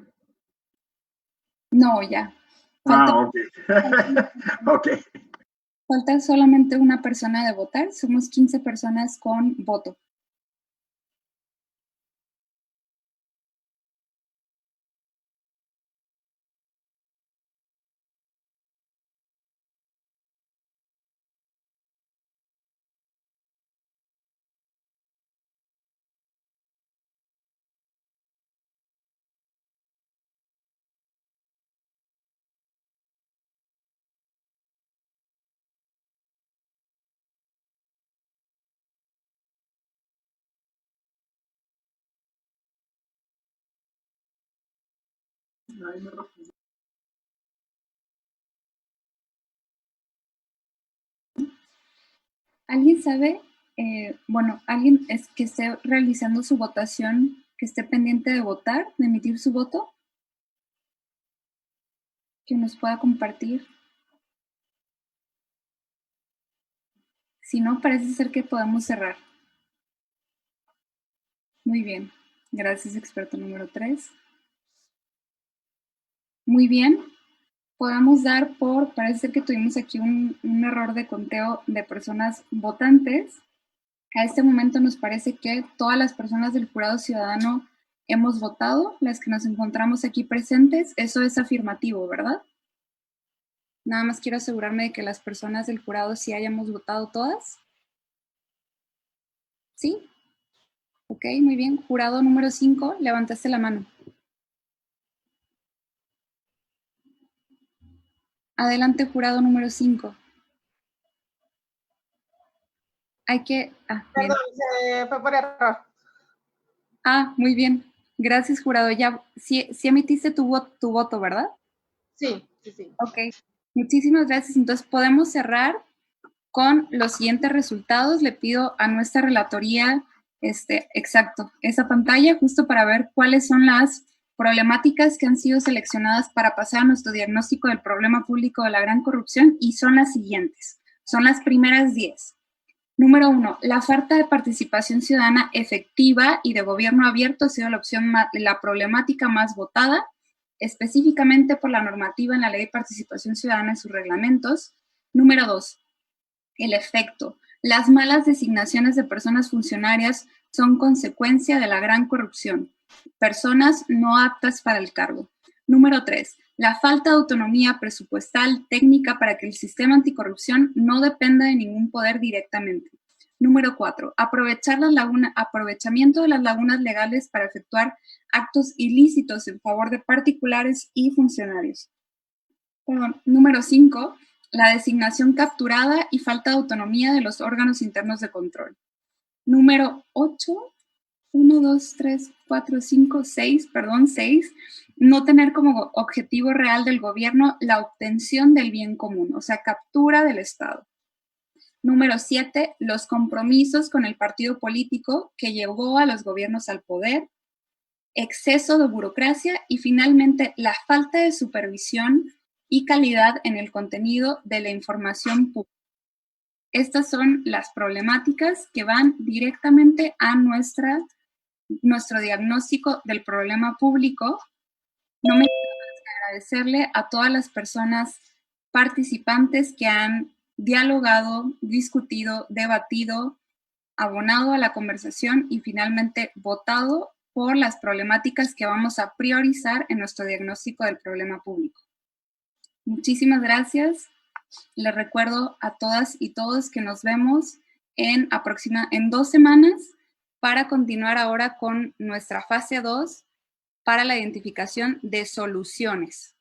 No, ya. Ok. Ok. Falta solamente una persona de votar. Somos 15 personas con voto. ¿Alguien sabe? Bueno, alguien es que esté realizando su votación, que esté pendiente de votar, de emitir su voto, que nos pueda compartir. Si no, parece ser que podemos cerrar. Muy bien. Gracias, experto número 3. Muy bien. Podemos dar por, parece ser que tuvimos aquí un error de conteo de personas votantes. A este momento nos parece que todas las personas del jurado ciudadano hemos votado, las que nos encontramos aquí presentes. Eso es afirmativo, ¿verdad? Nada más quiero asegurarme de que las personas del jurado sí hayamos votado todas. ¿Sí? Ok, muy bien. Jurado número 5, levantaste la mano. Adelante, jurado número 5. Hay que... Perdón, se fue por error. Muy bien. Gracias, jurado. Ya, sí emitiste tu voto, ¿verdad? Sí. Ok. Muchísimas gracias. Entonces, podemos cerrar con los siguientes resultados. Le pido a nuestra relatoría, exacto, esa pantalla, justo para ver cuáles son las problemáticas que han sido seleccionadas para pasar a nuestro diagnóstico del problema público de la gran corrupción, y son las siguientes. Son las primeras 10. Número 1, la falta de participación ciudadana efectiva y de gobierno abierto ha sido la problemática más votada, específicamente por la normativa en la Ley de Participación Ciudadana y sus reglamentos. Número 2, el efecto. Las malas designaciones de personas funcionarias son consecuencia de la gran corrupción. Personas no aptas para el cargo. Número 3, la falta de autonomía presupuestal técnica para que el sistema anticorrupción no dependa de ningún poder directamente. Número 4, aprovechamiento de las lagunas legales para efectuar actos ilícitos en favor de particulares y funcionarios. Número 5, la designación capturada y falta de autonomía de los órganos internos de control. Número 8, 1, 2, 3, 4, 5, 6, no tener como objetivo real del gobierno la obtención del bien común, o sea, captura del Estado. Número 7, los compromisos con el partido político que llevó a los gobiernos al poder, exceso de burocracia y finalmente la falta de supervisión y calidad en el contenido de la información pública. Estas son las problemáticas que van directamente a nuestro diagnóstico del problema público. No me queda más que agradecerle a todas las personas participantes que han dialogado, discutido, debatido, abonado a la conversación y finalmente votado por las problemáticas que vamos a priorizar en nuestro diagnóstico del problema público. Muchísimas gracias. Les recuerdo a todas y todos que nos vemos en 2 semanas para continuar ahora con nuestra fase 2 para la identificación de soluciones.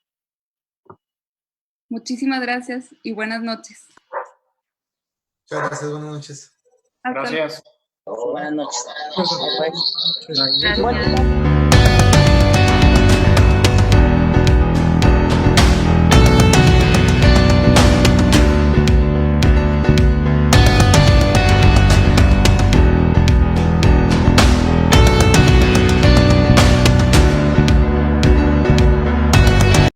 Muchísimas gracias y buenas noches. Muchas gracias, buenas noches. Gracias. Buenas noches. Gracias.